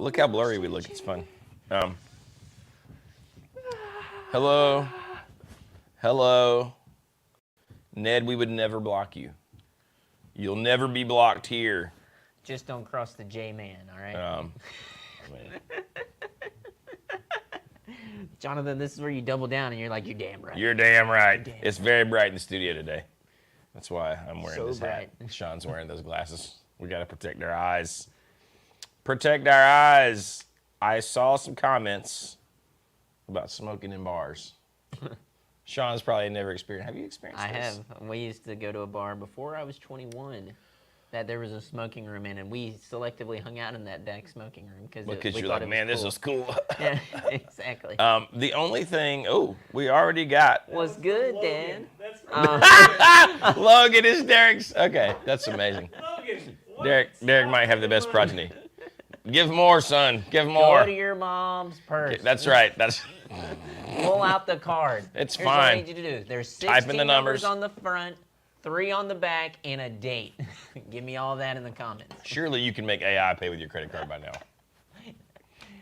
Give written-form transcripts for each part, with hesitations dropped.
Look how blurry we look. It's fun. Hello. Hello. Ned, we would never block you. You'll never be blocked here. Just don't cross the J-man, all right? Jonathan, this is where you double down and you're like, you're damn right. You're damn right. Damn it's very bright in the studio today. That's why I'm wearing So this bright. hat. Sean's wearing those glasses. We got to protect our eyes. Protect our eyes. I saw some comments about smoking in bars. Sean's probably never experienced. Have you experienced I this? have. We used to go to a bar before I was 21 that there was a smoking room in, and we selectively hung out in that back smoking room Because we you're thought like, it man, was this is cool. Yeah, exactly. The only thing, we already got. What's good, Dan? Logan is Derek's. Okay, that's amazing. Logan, what? Derek might have the best progeny. Give more, son. Give more. Go to your mom's purse. Okay, that's right. That's. Pull out the card. It's Here's what I fine. need you to do. There's Type 16 in the numbers numbers. on the front, 3 on the back, and a date. Give me all that in the comments. Surely you can make AI pay with your credit card by now.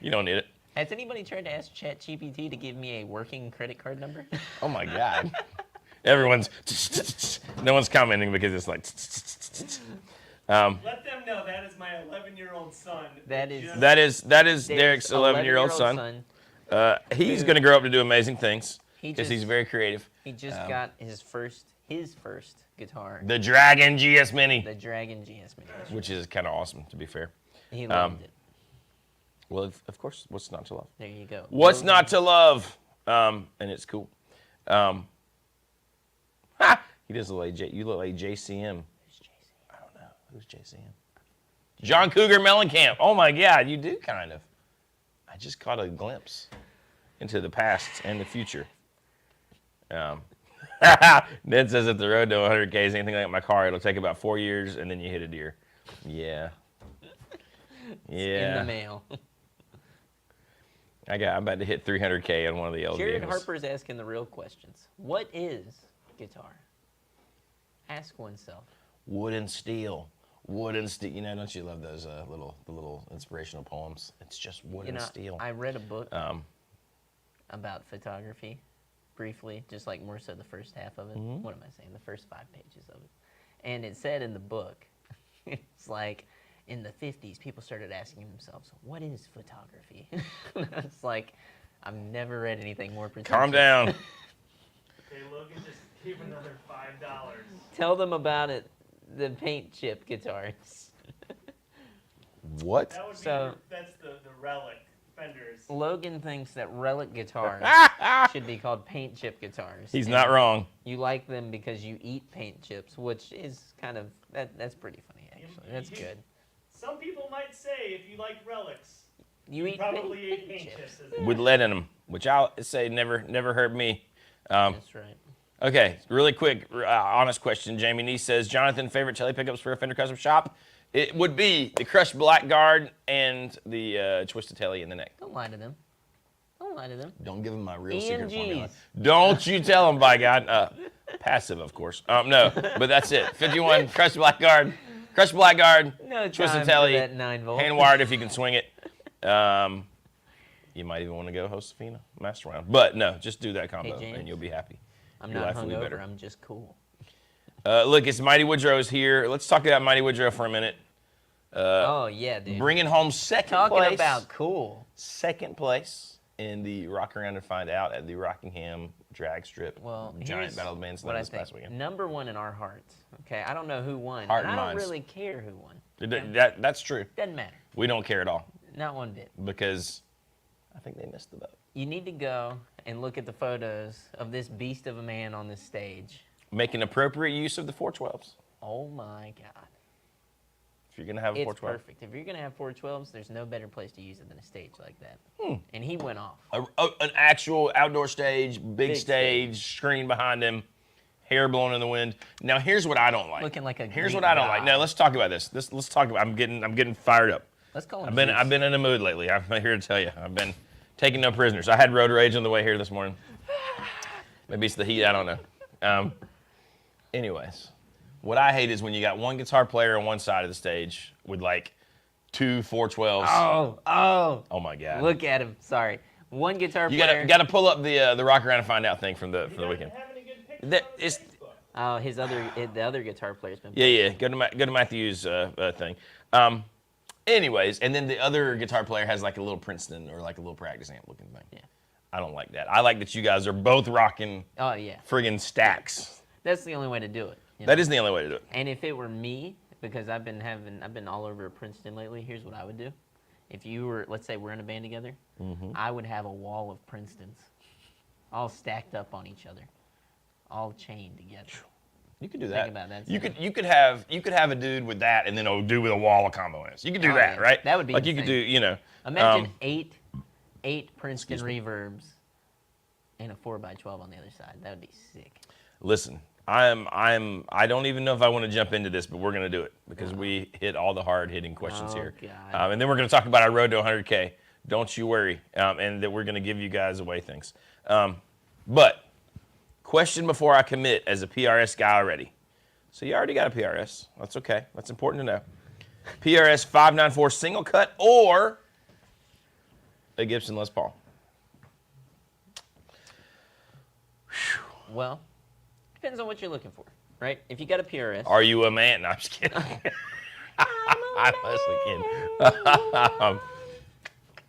You don't need it. Has anybody tried to ask ChatGPT to give me a working credit card number? Oh my God. Everyone's. No one's commenting because it's like. Let them know that is my 11-year-old son. That is- just- That is Derek's 11-year-old son. He's going to grow up to do amazing things because he's very creative. He just got his first guitar, The Dragon GS Mini, the Dragon GS Mini. which is kind of awesome, to be fair. He loved it. Well, of course, what's not to love? There you go. What's not to love? And it's cool. He does look like you look like JCM. Who's JC? I don't know. Who's JCM? John Cougar Mellencamp. Oh my God, you do kind of. I just caught a glimpse into the past and the future. Ned says if the road to 100K is anything like my car, it'll take about 4 years and then you hit a deer. Yeah. In the mail. I'm about to hit 300K on one of the old Jared vehicles. Harper's asking the real questions. What is guitar? Ask oneself. Wood and steel. Wood and steel. You know, don't you love those little inspirational poems? It's just wood and steel. I read a book about photography briefly, just like more so the first half of it. What am I saying? The first 5 pages of it. And it said in the book, it's like in the 50s, people started asking themselves, what is photography? It's like, I've never read anything more pretentious. Calm down. Okay, Logan, just give another $5. Tell them about it. The paint chip guitars. What? That would be So- that's the relic Fenders. Logan thinks that relic guitars should be called paint chip guitars. He's And not wrong. You like them because you eat paint chips, which is kind of, that's pretty funny, actually. That's good. Some people might say if you like relics, You eat probably ate paint paint chips. chips. as With lead in them, which I'll say never hurt me. That's right. Okay, really quick, honest question. Jamie Nee says, Jonathan, favorite Telly pickups for a Fender custom shop? It would be the crushed blackguard and the twisted Telly in the neck. Don't lie to them. Don't lie to them. Don't give him my real secret formula. EMGs. Don't you tell him, by God. Passive, of course. No, but that's it. 51, crushed blackguard, No twisted time Telly, for that 9-volt. hand wired if you can swing it. You might even want to go host Safina Master Round. But no, just do that combo James. and you'll be happy. I'm Your not life will be hungover. better. I'm just cool. Look, it's Mighty Woodrow's here. Let's talk about Mighty Woodrow for a minute. Oh, yeah, dude. Bringing home second Talking place. about cool. Second place in the Rock Around and Find Out at the Rockingham Drag Strip Well, Giant here's Battle of Bands what I this past think. weekend. Number one in our hearts. Okay, I don't know who won. Heart and and I don't minds. really care who won. That's true. Doesn't matter. We don't care at all Not one bit. because I think they missed the boat. You need to go and look at the photos of this beast of a man on this stage. Making appropriate use of the 412s. Oh my God. If you're going to have a It's 412. perfect. If you're going to have 412s, there's no better place to use it than a stage like that. And he went off. An actual outdoor stage, big Big stage, screen behind him, hair blowing in the wind. Now, here's what I don't like. Looking like a Here's Greek what I don't like. god. No, let's talk about this. Let's talk about. I'm getting fired up. Let's call him I've been in a mood lately. I'm here to tell you. I've been taking no prisoners. I had road rage on the way here this morning. Maybe it's the heat. I don't know. Anyways, what I hate is when you got one guitar player on one side of the stage with like 2 412s. Oh my God. Look at him. Sorry. One guitar You player. gotta pull up the Rock Around and Find Out thing from the weekend. Have any good pictures That- on it's- Facebook? Oh, the other guitar player's been. Yeah. Go to Matthew's thing. Anyways, and then the other guitar player has like a little Princeton or like a little practice amp looking thing. Yeah. I don't like that. I like that you guys are both rocking Oh yeah. friggin' stacks. That's the only way to do it. you know? That is the only way to do it. And if it were me, because I've been all over Princeton lately. Here's what I would do. If you were, let's say we're in a band together, I would have a wall of Princetons, all stacked up on each other, all chained together. You could do that. about that, You so- could have a dude with that, and then a dude with a wall of combo amps. You could do Oh, that, yeah. right? That would be like you could do, insane. Imagine eight Princeton excuse me. reverbs and a 4x12 on the other side. That would be sick. Listen, I don't even know if I want to jump into this, but we're gonna do it because we hit all the hard hitting questions Oh, here, God. and then we're gonna talk about our road to 100K. Don't you worry, and that we're gonna give you guys away things. But question before I commit as a PRS guy already. So you already got a PRS. That's okay. That's important to know. PRS 594 single cut or a Gibson Les Paul. Well, depends on what you're looking for, right? If you got a PRS, Are you a man? No, I'm just kidding. I'm mostly kidding.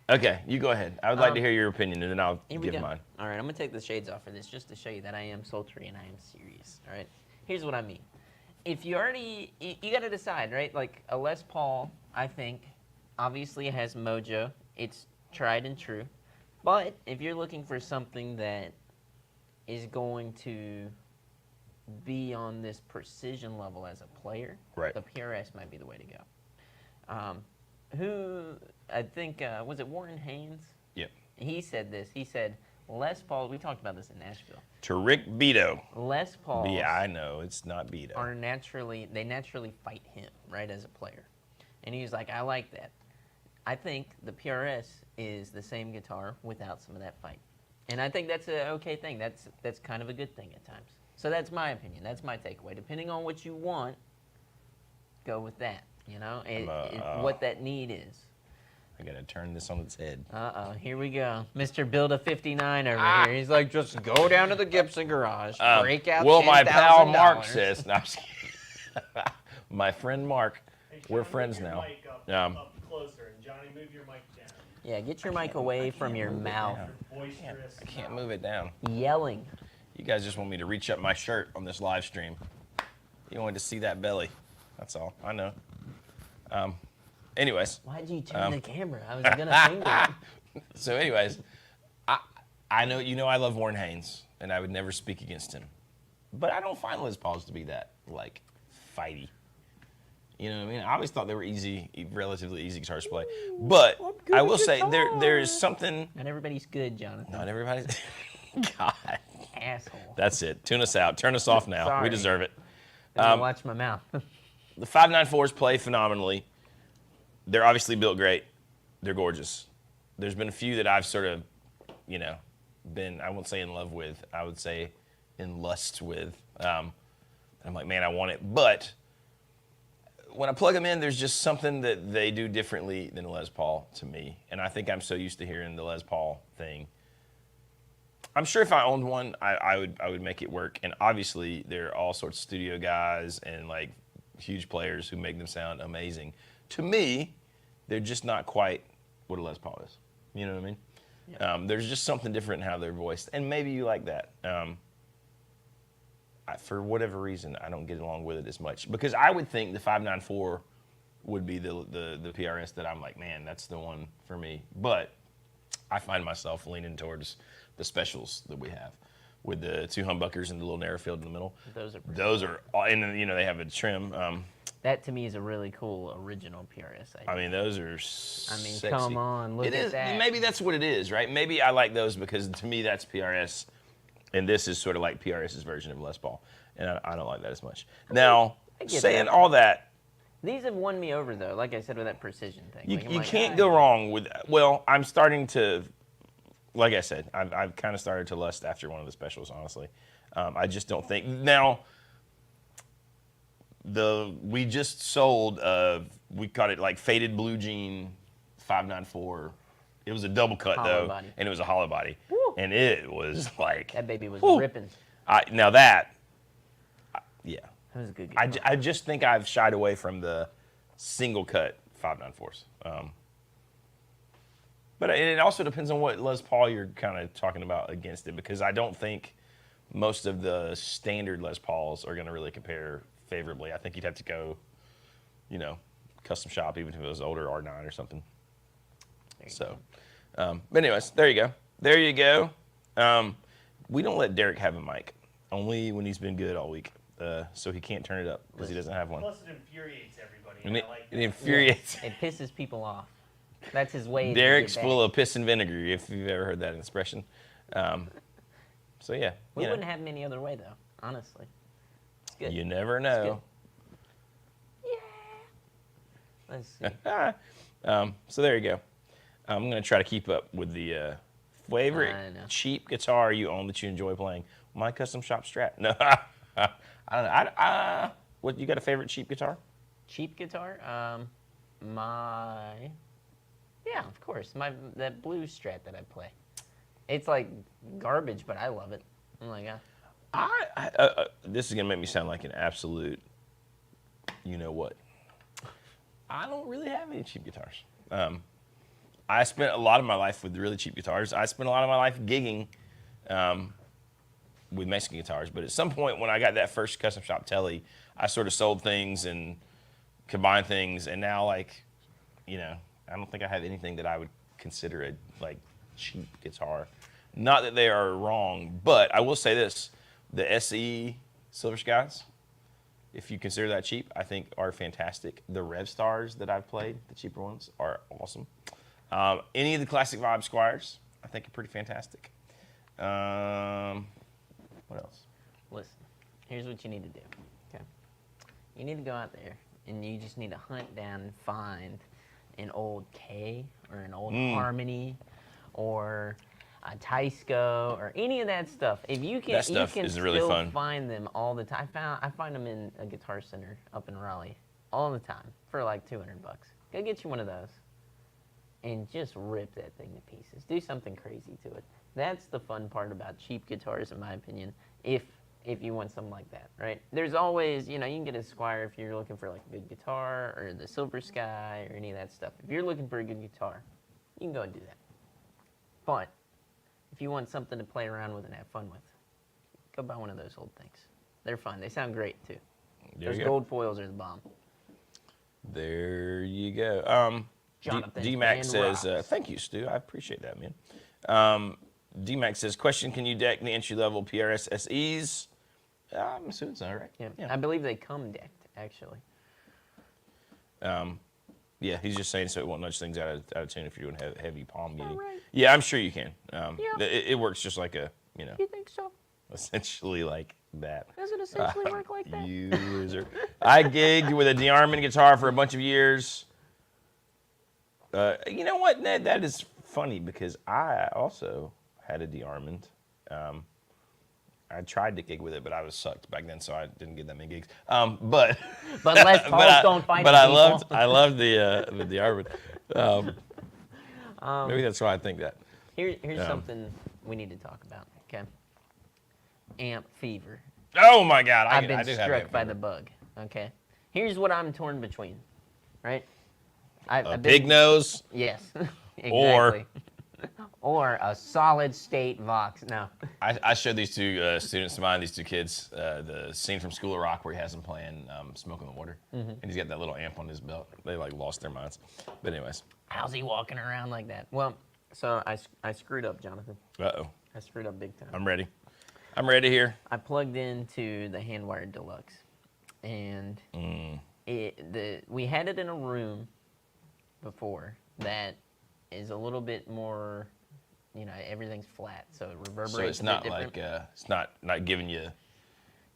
Okay, you go ahead. I would like to hear your opinion, and then I'll here we give go. mine. All right, I'm gonna take the shades off for this just to show you that I am sultry and I am serious. All right, here's what I mean. If you already, you got to decide, right? Like a Les Paul, I think, obviously has mojo. It's tried and true. But if you're looking for something that is going to be on this precision level as a player, Right. the PRS might be the way to go. Who I think was it Warren Haynes? Yep. He said this. He said Les Paul. We talked about this in Nashville. To Rick Beto. Les Pauls Yeah, I know. It's not Beto. are naturally fight him, right, as a player. And he was like, I like that. I think the PRS is the same guitar without some of that fight. And I think that's an okay thing. That's kind of a good thing at times. So that's my opinion. That's my takeaway. Depending on what you want, go with that. You know, what that need is. I got to turn this on its head. Here we go. Mr. Build a 59 over here. He's like, just go down to the Gibson garage, break out Well, my pal Mark $10,000. says, no, I'm just kidding. My friend Mark, Hey, we're Sean, friends move your now. mic up closer, and Johnny, move your mic down. Yeah, get your mic away from your mouth. Boisterous. I can't move it down. Yelling. You guys just want me to reach up my shirt on this live stream. You wanted to see that belly. That's all. I know. Anyways. Why'd you turn the camera? I was gonna finger it. So anyways, I know I love Warren Haynes, and I would never speak against him. But I don't find Les Pauls to be that like fighty. You know what I mean? I always thought they were relatively easy guitars to play. But I will say there is something. Not everybody's good, Jonathan. Not everybody's. God. Asshole. That's it. Tune us out. Turn us off now. We Sorry. deserve it. Watch my mouth. The 594s play phenomenally. They're obviously built great. They're gorgeous. There's been a few that I've sort of, been, I won't say in love with, I would say in lust with. I'm like, man, I want it. But when I plug them in, there's just something that they do differently than a Les Paul to me. And I think I'm so used to hearing the Les Paul thing. I'm sure if I owned one, I would make it work. And obviously, there are all sorts of studio guys and like huge players who make them sound amazing. To me, they're just not quite what a Les Paul is. You know what I mean? Yeah. There's just something different in how they're voiced, and maybe you like that. For whatever reason, I don't get along with it as much because I would think the 594 would be the PRS that I'm like, man, that's the one for me. But I find myself leaning towards the specials that we have with the two humbuckers and the little narrow field in the middle. Those are and then, they have a trim. that to me is a really cool original PRS. I mean, those are sexy. Come on, look at that. Maybe that's what it is, right? Maybe I like those because to me that's PRS, and this is sort of like PRS's version of Les Paul, and I don't like that as much. Now, saying all that, these have won me over though. Like I said, with that precision thing. you can't go wrong with. Well, I'm starting to. Like I said, I've kind of started to lust after one of the specials, honestly. I just don't think. Now, we just sold we caught it like faded blue jean 594. It was a double cut Hollow though, body. and it was a hollow body, Woo. and it was like That baby was whew. ripping. Now that, yeah, That was a good guitar. I just think I've shied away from the single cut 594s. But it also depends on what Les Paul you're kind of talking about against it, because I don't think most of the standard Les Pauls are going to really compare favorably. I think you'd have to go, custom shop, even if it was older R9 or something. So, but anyways, there you go. There you go. We don't let Derek have a mic, only when he's been good all week. So he can't turn it up because he doesn't have one. Plus, it infuriates everybody. And And I like it that. infuriates. It pisses people off. That's his way. Derek's to get full back. of piss and vinegar, if you've ever heard that expression. So yeah, We wouldn't have him any other way, though. Honestly, it's good. you never know. Let's see. So there you go. I'm gonna try to keep up with the favorite I know. cheap guitar you own that you enjoy playing. My custom shop Strat. No, I don't know. What, you got a favorite cheap guitar? Cheap guitar. Yeah, of course. That blue Strat that I play. It's like garbage, but I love it. I'm like, This is gonna make me sound like an absolute, you know what? I don't really have any cheap guitars. I spent a lot of my life with really cheap guitars. I spent a lot of my life gigging with Mexican guitars, but at some point when I got that first custom shop Telly, I sort of sold things and combined things, and now I don't think I have anything that I would consider a cheap guitar. Not that they are wrong, but I will say this: the SE Silver Skies, if you consider that cheap, I think are fantastic. The Rev Stars that I've played, the cheaper ones, are awesome. Any of the Classic Vibe Squires, I think are pretty fantastic. What else? listen. Here's what you need to do. Okay. You need to go out there and you just need to hunt down and find an old K or an old Harmony or a Tysco or any of that stuff. If you can, That stuff you can is really still fun. find them all the time. I find them in a guitar center up in Raleigh all the time for like $200. Go get you one of those and just rip that thing to pieces. Do something crazy to it. That's the fun part about cheap guitars, in my opinion. If you want something like that, right? There's always, you can get a Squire if you're looking for like a good guitar, or the Silver Sky, or any of that stuff. If you're looking for a good guitar, you can go and do that. But if you want something to play around with and have fun with, go buy one of those old things. They're fun. They sound great too. There Those you go. gold foils are the bomb. There you go. Jonathan's D-Mac band says, rocks. thank you, Stu. I appreciate that, man. D-Mac says, question, can you deck the entry-level PRS SEs? I'm assuming so, right? Yeah. I believe they come decked, actually. Yeah, he's just saying so it won't nudge things out of tune if you're doing heavy palm muting. right. Yeah, I'm sure you can. Yeah. It works just like You think so? essentially like that. Does it essentially work like that? You loser. I gigged with a DeArmond guitar for a bunch of years. You know what, Ned? That is funny because I also had a DeArmond. I tried to gig with it, but I was sucked back then, so I didn't get that many gigs. But But Les Pauls don't fight But people. I loved the DeArmond. Maybe that's why I think that. Here's something we need to talk about, okay? Amp fever. Oh my God! I've I been do have struck amp by fever. the bug, okay? Here's what I'm torn between, right? A I've big nose. Yes, exactly. Or- Or a solid state Vox. No. I showed these two students of mine, these two kids, the scene from School of Rock where he has them playing Smoke on the Water. And he's got that little amp on his belt. They lost their minds. But anyways. How's he walking around like that? Well, so I screwed up, Jonathan. Uh-oh. I screwed up big time. I'm ready. I'm ready here. I plugged into the hand-wired deluxe, and we had it in a room before that is a little bit more, everything's flat, so it reverberates. So it's a not bit different. like, it's not giving you...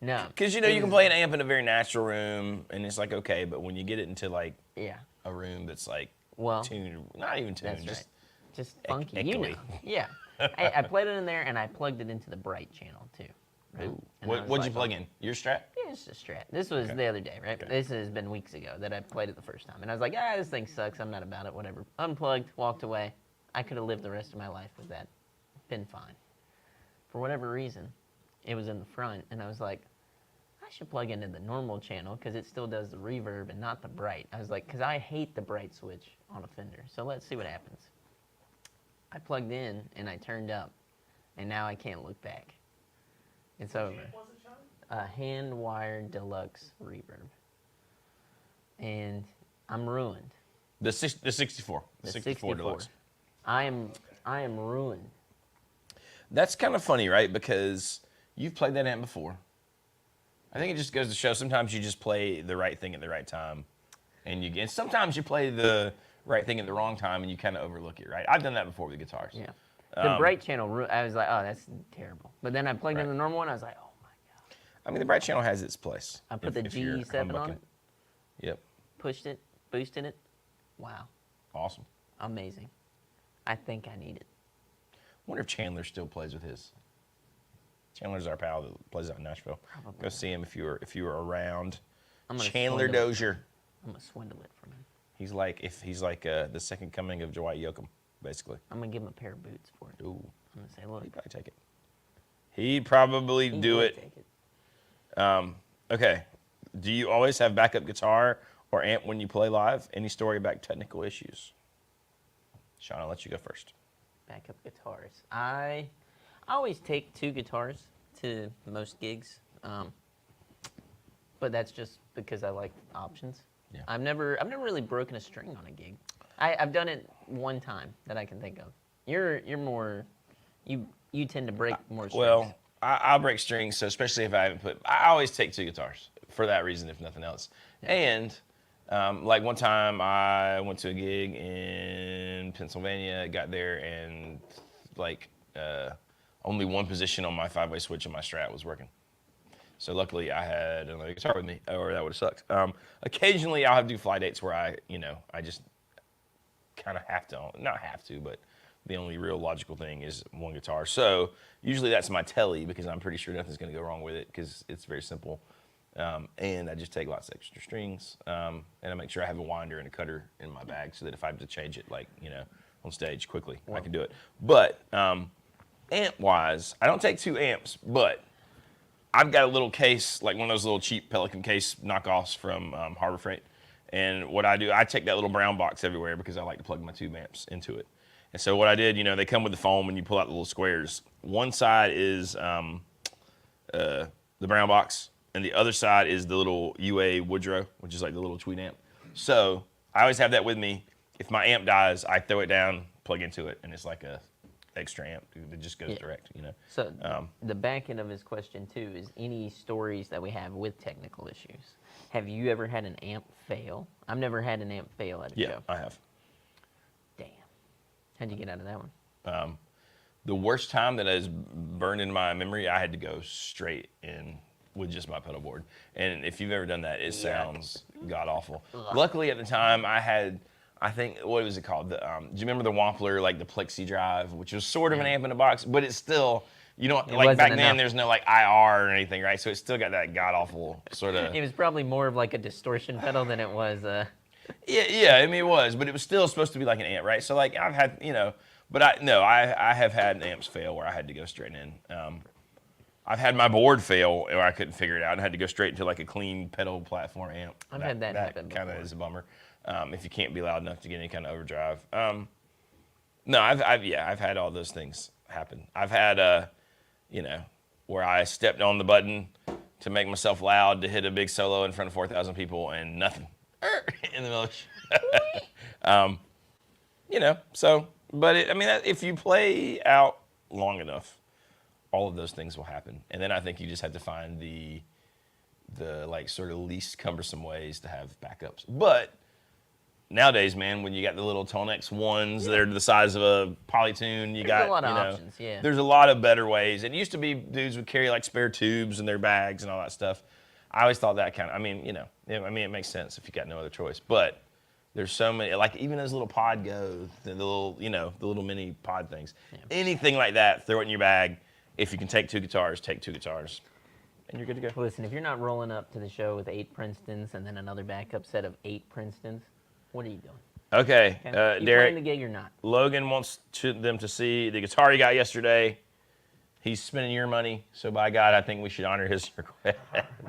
No. Because, you can play an amp in a very natural room, and it's like, okay, but when you get it into, like, Yeah. a room that's, like, Well, tuned, not even tuned, that's just... right. Just funky, echoey. Yeah. I played it in there, and I plugged it into the bright channel too. Right? Ooh. And I What'd was you like, plug in? Your Strat? Yeah, it's just Strat. This was the other day, right? This has been weeks ago that I played it the first time. And I was like, this thing sucks. I'm not about it, whatever. Unplugged, walked away. I could have lived the rest of my life with that. Been fine. For whatever reason, it was in the front, and I was like, I should plug into the normal channel because it still does the reverb and not the bright. I was like, because I hate the bright switch on a Fender. So let's see what happens. I plugged in, and I turned up, and now I can't look back. It's over. A hand-wired deluxe reverb. And I'm ruined. The 64. The 64 Deluxe. I am ruined. That's kind of funny, right? Because you've played that amp before. I think it just goes to show sometimes you just play the right thing at the right time. And sometimes you play the right thing at the wrong time and you kind of overlook it, right? I've done that before with guitars. Yeah. The bright channel, I was like, oh, that's terrible. But then I plugged in the normal one, I was like, oh my God. I mean, the bright channel has its place. I put the G7 on it. Yep. Pushed it, boosted it. Wow. Awesome. Amazing. I think I need it. I wonder if Chandler still plays with his. Chandler's our pal that plays out in Nashville. Probably. Go see him if you were around. Chandler Dozier. I'm gonna swindle it from him. He's like the second coming of Dwight Yoakam, basically. I'm gonna give him a pair of boots for it. Ooh. I'm gonna say, look. He'd probably take it. He'd probably do would it. take it. Okay. Do you always have backup guitar or amp when you play live? Any story about technical issues? Sean, I'll let you go first. Backup guitars. I always take 2 guitars to most gigs, but that's just because I like options. Yeah. I've never really broken a string on a gig. I've done it one time that I can think of. You're more, you tend to break more strings. Well, I'll break strings, so especially if I haven't I always take 2 guitars for that reason, if nothing else. Yeah. And like one time I went to a gig in Pennsylvania, got there, and like only one position on my 5-way switch on my Strat was working. So luckily I had another guitar with me, or that would have sucked. Occasionally I'll do fly dates where I just kind of have to, not have to, but the only real logical thing is one guitar. So usually that's my telly because I'm pretty sure nothing's going to go wrong with it because it's very simple. And I just take lots of extra strings, and I make sure I have a winder and a cutter in my bag so that if I have to change it, like, on stage quickly, I can do it. But amp-wise, I don't take 2 amps, but I've got a little case, like one of those little cheap Pelican case knockoffs from Harbor Freight. And what I do, I take that little brown box everywhere because I like to plug my tube amps into it. And so what I did, they come with the foam and you pull out the little squares. One side is the brown box, and the other side is the little UA Woodrow, which is like the little tweed amp. So I always have that with me. If my amp dies, I throw it down, plug into it, and it's like a extra amp that just goes direct, So the back end of his question too is any stories that we have with technical issues. Have you ever had an amp fail? I've never had an amp fail at a show. Yeah, I have. Damn. How'd you get out of that one? The worst time that has burned in my memory, I had to go straight in with just my pedal board. And if you've ever done that, it sounds god awful. Luckily at the time I had, I think, what was it called? Do you remember the Wampler, like the Plexi Drive, which was sort of an amp in a box, but it's still, like back then there's no like IR or anything, right? So it's still got that god awful sort of. It was probably more of like a distortion pedal than it was. Yeah, I mean it was, but it was still supposed to be like an amp, right? So like I've had, but I have had amps fail where I had to go straight in. I've had my board fail where I couldn't figure it out and had to go straight into like a clean pedal platform amp. I've had that happen before. That kind of is a bummer. If you can't be loud enough to get any kind of overdrive. No, I've had all those things happen. I've had where I stepped on the button to make myself loud to hit a big solo in front of 4,000 people and nothing in the middle of so, but if you play out long enough, all of those things will happen. And then I think you just have to find the like sort of least cumbersome ways to have backups. But nowadays, man, when you got the little Tonex ones that are the size of a Polytune, There's a lot of options, yeah. There's a lot of better ways. It used to be dudes would carry like spare tubes in their bags and all that stuff. I always thought that it makes sense if you got no other choice. But there's so many, like even those little pod go, the little mini pod things. Yeah. Anything like that, throw it in your bag. If you can take 2 guitars, take 2 guitars. and you're good to go. Listen, if you're not rolling up to the show with 8 Princetons and then another backup set of 8 Princetons, what are you doing? Okay, You Derek. playing the gig or not? Logan wants them to see the guitar he got yesterday. He's spending your money, so by God, I think we should honor his request.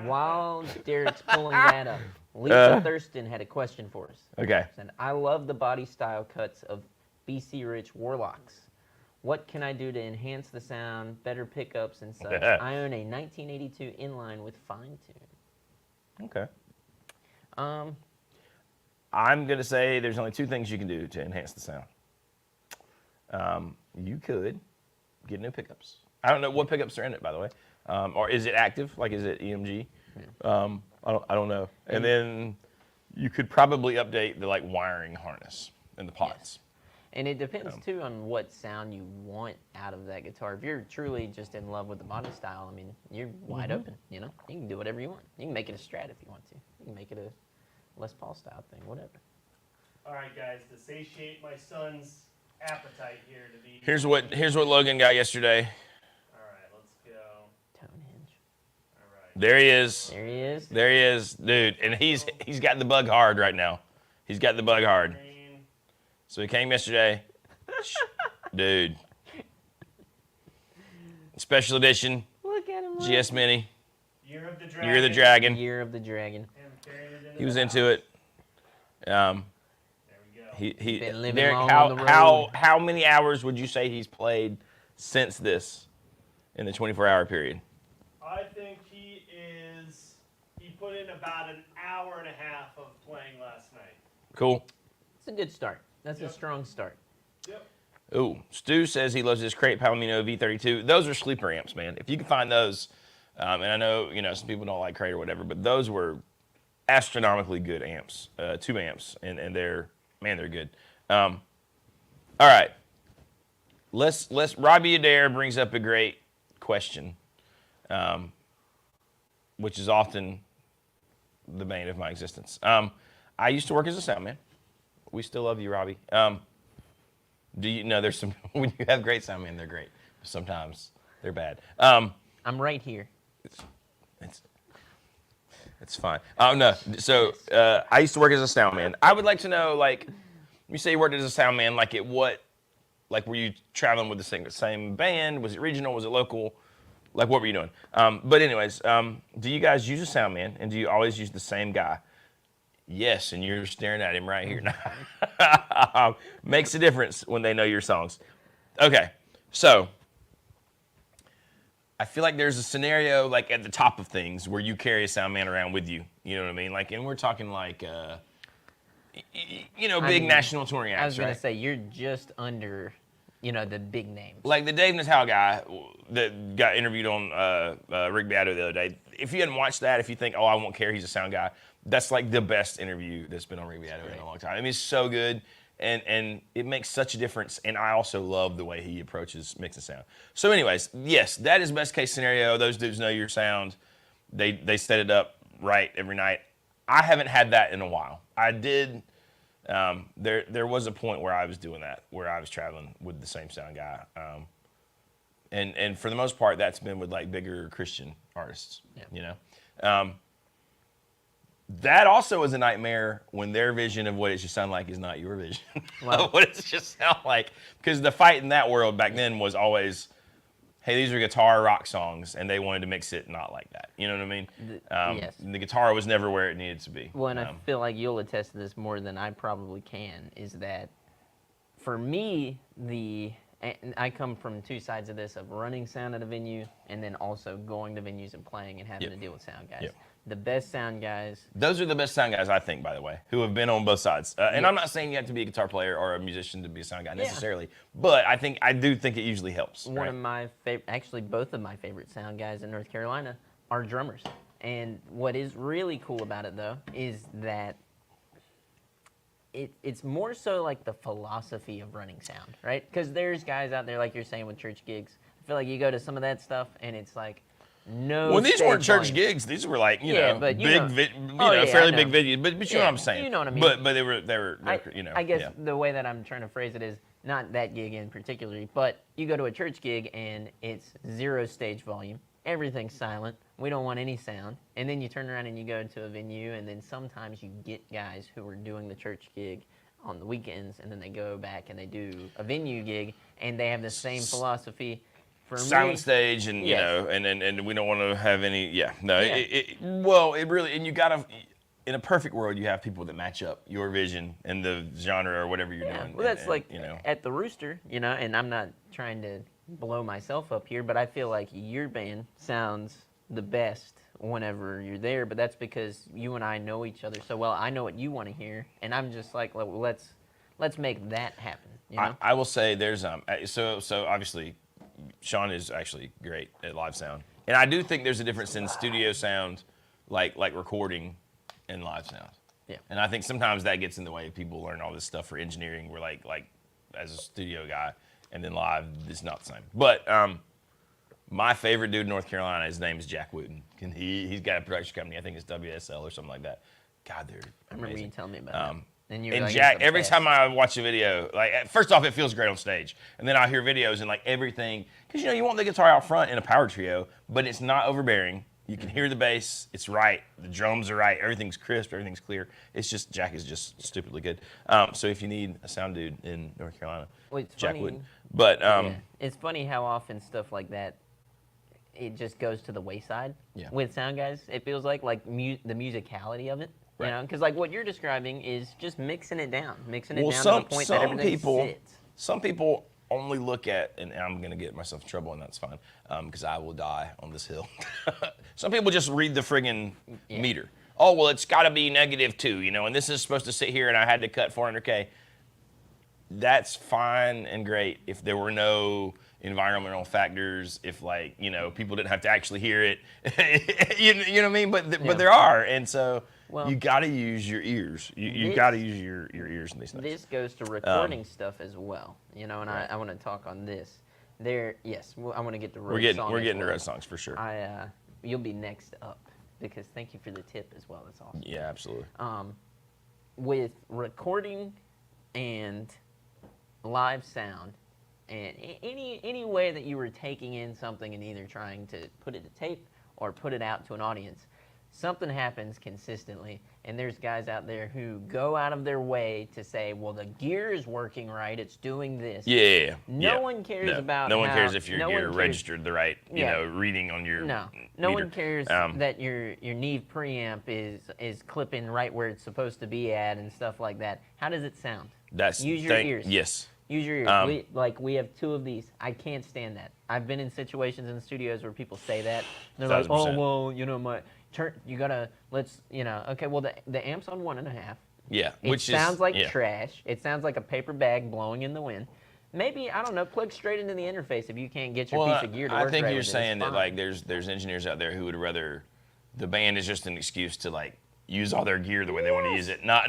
While Derek's pulling that up, Lisa Thurston had a question for us. Okay. And I love the body style cuts of BC Rich Warlocks. What can I do to enhance the sound, better pickups and such? I own a 1982 inline with fine tune. Okay. I'm going to say there's only 2 things you can do to enhance the sound. You could get new pickups. I don't know what pickups are in it, by the way. Or is it active? Like, is it EMG? Yeah. I don't know. And then you could probably update the, like, wiring harness in the pots. Yes. And it depends, too, on what sound you want out of that guitar. If you're truly just in love with the body style, I mean, you're wide open, you know? You can do whatever you want. You can make it a Strat if you want to. You can make it a Les Paul style thing, whatever. All right, guys, to satiate my son's appetite here to be. Here's what Logan got yesterday. All right, let's go. Tone hinge. All right. There he is. There he is. There he is, dude. And he's got the bug hard right now. He's got the bug hard. So he came yesterday. Dude. Special edition. Look at him. GS Mini. Year of the Dragon. Year of the Dragon. Year of the Dragon. And carrying it He was the into house. it. There we go. He Been living Derek, long how on the how road. how many hours would you say he's played since this in the 24-hour period? I think he put in about an hour and a half of playing last night. Cool. It's a good start. That's a strong start. Yep. Ooh, Stu says he loves his Crate Palomino V32. Those are sleeper amps, man. If you can find those, and I know some people don't like Crate or whatever, but those were astronomically good amps, 2 amps, and they're good. All right, let's Robbie Adair brings up a great question, which is often the bane of my existence. I used to work as a sound man. We still love you, Robbie. Do you know there's some when you have great sound men, they're great. Sometimes they're bad. I'm right here. It's fine. Oh no. So I used to work as a sound man. I would like to know, like, you say you worked as a sound man, like at what, like were you traveling with the same band? Was it regional? Was it local? Like what were you doing? But anyways, do you guys use a sound man, and do you always use the same guy? Yes, and you're staring at him right here now. Makes a difference when they know your songs. Okay, so I feel like there's a scenario like at the top of things where you carry a sound man around with you. You know what I mean? Like, and we're talking like, big national touring acts, I was going right? to say, you're just under, the big names. Like the Dave Natal guy that got interviewed on Rick Beato the other day. If you hadn't watched that, if you think, oh, I won't care, he's a sound guy, that's like the best interview that's been on Rick Beato in a long time. I mean, it's so good, and it makes such a difference, and I also love the way he approaches mixing sound. So anyways, yes, that is best case scenario. Those dudes know your sound. They set it up right every night. I haven't had that in a while. I did. There was a point where I was doing that, where I was traveling with the same sound guy. And for the most part, that's been with like bigger Christian artists, That also is a nightmare when their vision of what it should sound like is not your vision. Wow. What it should sound like. Because the fight in that world back then was always, hey, these are guitar rock songs, and they wanted to mix it not like that. You know what I mean? Yes. The guitar was never where it needed to be. Well, and I feel like you'll attest to this more than I probably can, is that for me, and I come from 2 sides of this, of running sound at a venue and then also going to venues and playing and having to deal with sound guys. Yep. The best sound guys. Those are the best sound guys, I think, by the way, who have been on both sides. And I'm not saying you have to be a guitar player or a musician to be a sound guy necessarily, but I do think it usually helps. One of my favorite, actually both of my favorite sound guys in North Carolina are drummers. And what is really cool about it, though, is that it's more so like the philosophy of running sound, right? Because there's guys out there, like you're saying, with church gigs. I feel like you go to some of that stuff, and it's like, no. Well, these weren't church volume. gigs. These were like, but fairly big videos. But you know what I'm saying. You know what I mean. But they were I guess the way that I'm trying to phrase it is not that gig in particular, but you go to a church gig and it's 0 stage volume, everything's silent. We don't want any sound. And then you turn around and you go to a venue, and then sometimes you get guys who are doing the church gig on the weekends, and then they go back and they do a venue gig, and they have the same philosophy. For silent me, stage, and you Yes. know, and we don't want to have any. Yeah, no. Yeah. Well, it really, and you gotta. In a perfect world, you have people that match up your vision and the genre or whatever you're doing. Well, that's and, like you know. at the Rooster, you know, and I'm not trying to blow myself up here, but I feel like your band sounds the best whenever you're there, but that's because you and I know each other so well. I know what you want to hear, and I'm just like, well, let's make that happen, you know? I will say there's so obviously Sean is actually great at live sound, and I do think there's a difference in studio sound, like recording, and live sound. Yeah. And I think sometimes that gets in the way. People learn all this stuff for engineering. We're like as a studio guy, and then live is not the same. But my favorite dude in North Carolina, his name is Jack Wooten. And he's got a production company. I think it's WSL or something like that. God, they're I remember amazing. you telling me about that. And you were And like, Jack, "It's the every best." time I watch a video, like first off, it feels great on stage, and then I hear videos and like everything, because you know you want the guitar out front in a power trio, but it's not overbearing. You can hear the bass, it's right, the drums are right, everything's crisp, everything's clear. It's just Jack is just stupidly good. So if you need a sound dude in North Carolina, Well, it's Jack funny- Wooten. But Yeah. It's funny how often stuff like that, it just goes to the wayside Yeah. with sound guys. It feels like the musicality of it, Right. you know, because like what you're describing is just mixing it down to the point that some everything people, sits. some people only look at, and I'm going to get myself in trouble, and that's fine, because I will die on this hill. Some people just read the friggin' meter. Oh, well, it's got to be -2, you know, and this is supposed to sit here, and I had to cut 400K. That's fine and great if there were no environmental factors, if like, you know, people didn't have to actually hear it. you know what I mean? But there are, and so Well, you got to use your ears. You this- got to use your ears in these things. This goes to recording stuff as well, you know, and Right. I want to talk on this. Yes, well, I want to get to road We're song getting as to well. road songs for sure. You'll be next up because thank you for the tip as well. That's awesome. Yeah, absolutely. With recording and live sound and any way that you were taking in something and either trying to put it to tape or put it out to an audience, something happens consistently, and there's guys out there who go out of their way to say, well, the gear is working right, it's doing this. Yeah. No yeah. one cares No. about No one how- cares if your no gear one cares- registered the right, you Yeah. know, reading on your No meter. one cares that your Neve preamp is clipping right where it's supposed to be at and stuff like that. How does it sound? That's Use your ears. Yes. Use your ears. We have 2 of these. I can't stand that. I've been in situations in the studios where people say that. They're like, 1000%. oh, well, you know, you gotta, okay, well, the amp's on 1.5. Yeah. It Which sounds is, like yeah. trash. It sounds like a paper bag blowing in the wind. Maybe, I don't know, plug straight into the interface if you can't get your piece of gear to work I think right you're with it. It's saying that fine. like there's engineers out there who would rather the band is just an excuse to like use all their gear the way they want to use it, not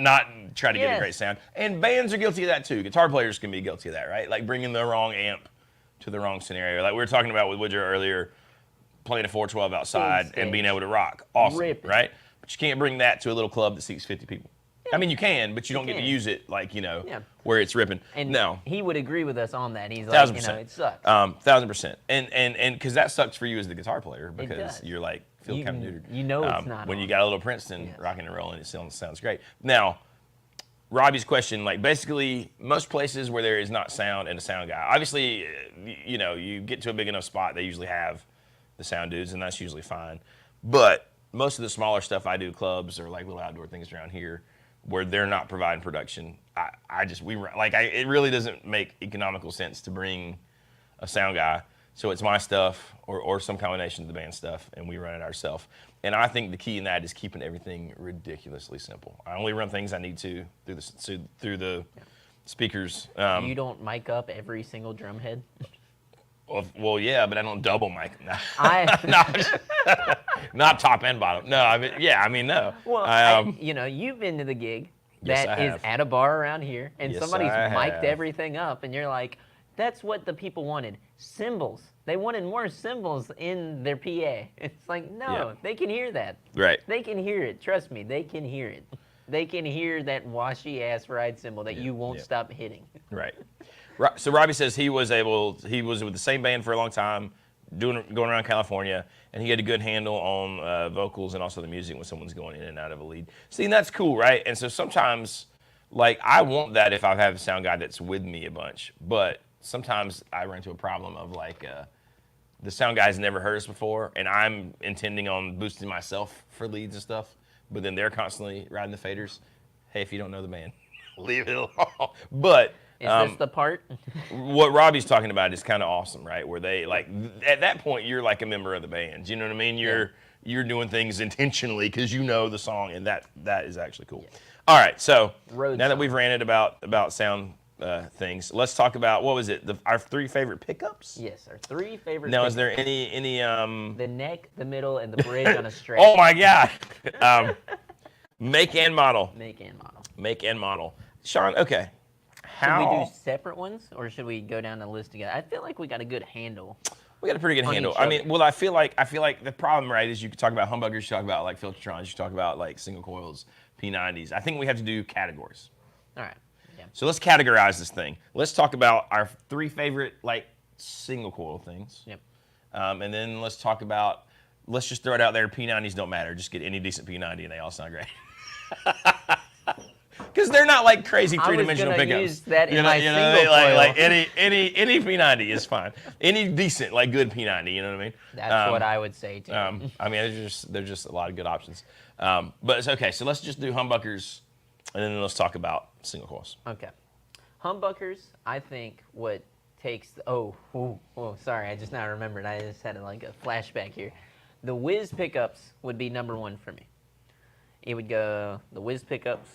try to get a Yes. great sound. And bands are guilty of that too. Guitar players can be guilty of that, right? Like bringing the wrong amp to the wrong scenario. Like we were talking about with Woodrow earlier, playing a 412 outside Big and being stage. able to rock. Awesome, Rip it. right? But you can't bring that to a little club that seats 50 people. I mean, you can, but you don't get to can. use it like, you know, Yeah. where it's ripping. And no. he would agree with us on that. He's like, you know, 1000%. it sucks. 1000%. And because that sucks for you as the guitar player because does. you're like, feel You- kind of neutered. you know it's not When on. you got a little Princeton Yes. rocking and rolling, it sounds great. Now, Robbie's question, like basically most places where there is not sound and a sound guy, obviously, you know, you get to a big enough spot, they usually have the sound dudes and that's usually fine. But most of the smaller stuff I do, clubs or like little outdoor things around here, where they're not providing production, it really doesn't make economical sense to bring a sound guy. So it's my stuff or some combination of the band stuff, and we run it ourselves. And I think the key in that is keeping everything ridiculously simple. I only run things I need to through the speakers. You don't mic up every single drum head. Well, yeah, but I don't double mic. I Not top and bottom. No, I mean, no. well, you know, you've been to the gig Yes, that I is have. at a bar around here, and Yes, somebody's I mic'd have. everything up, and you're like, that's what the people wanted. Cymbals. They wanted more cymbals in their PA. It's like, no, Yeah. they can hear that. Right. They can hear it. Trust me, they can hear it. They can hear that washy ass ride cymbal that you won't yeah. stop hitting. Right. So Robbie says he was with the same band for a long time, going around California, and he had a good handle on vocals and also the music when someone's going in and out of a lead. See, and that's cool, right? And so sometimes, like, I want that if I have a sound guy that's with me a bunch, but sometimes I run into a problem of like the sound guy's never heard us before, and I'm intending on boosting myself for leads and stuff, but then they're constantly riding the faders. Hey, if you don't know the band, leave it alone. But Is this the part? what Robbie's talking about is kind of awesome, right? Where they like at that point you're like a member of the band. You know what I mean? You're doing things intentionally because you know the song, and that is actually cool. Yeah. All right, so Road now that song. we've ranted about sound things, let's talk about what was it? Our 3 favorite pickups. Yes, our 3 favorite. Now, pickups. is there any The neck, the middle, and the bridge on a stretch. Oh my God! Make and model. Make and model. Make and model. Sean, okay. Should we do separate ones, or should we go down the list together? I feel like we got a good handle. We got a pretty good handle. each I other. mean, well, I feel like the problem, right, is you could talk about humbuckers, you talk about like Filtertrons, you talk about like single coils, P90s. I think we have to do categories. All right. Yeah. So let's categorize this thing. Let's talk about our 3 favorite like single coil things. Yep. And then let's talk about. Let's just throw it out there. P90s don't matter. Just get any decent P90, and they all sound great. Because they're not like crazy three-dimensional pickups. Use that in my single like coil. any P90 is fine. Any decent, like good P90, you know what I mean? That's what I would say too. I mean, there's just a lot of good options. But it's okay. So let's just do humbuckers, and then let's talk about single coils. Okay. Humbuckers, I think what takes. Sorry, I just now remembered. I just had like a flashback here. The Whiz pickups would be number 1 for me. It would go the Whiz pickups.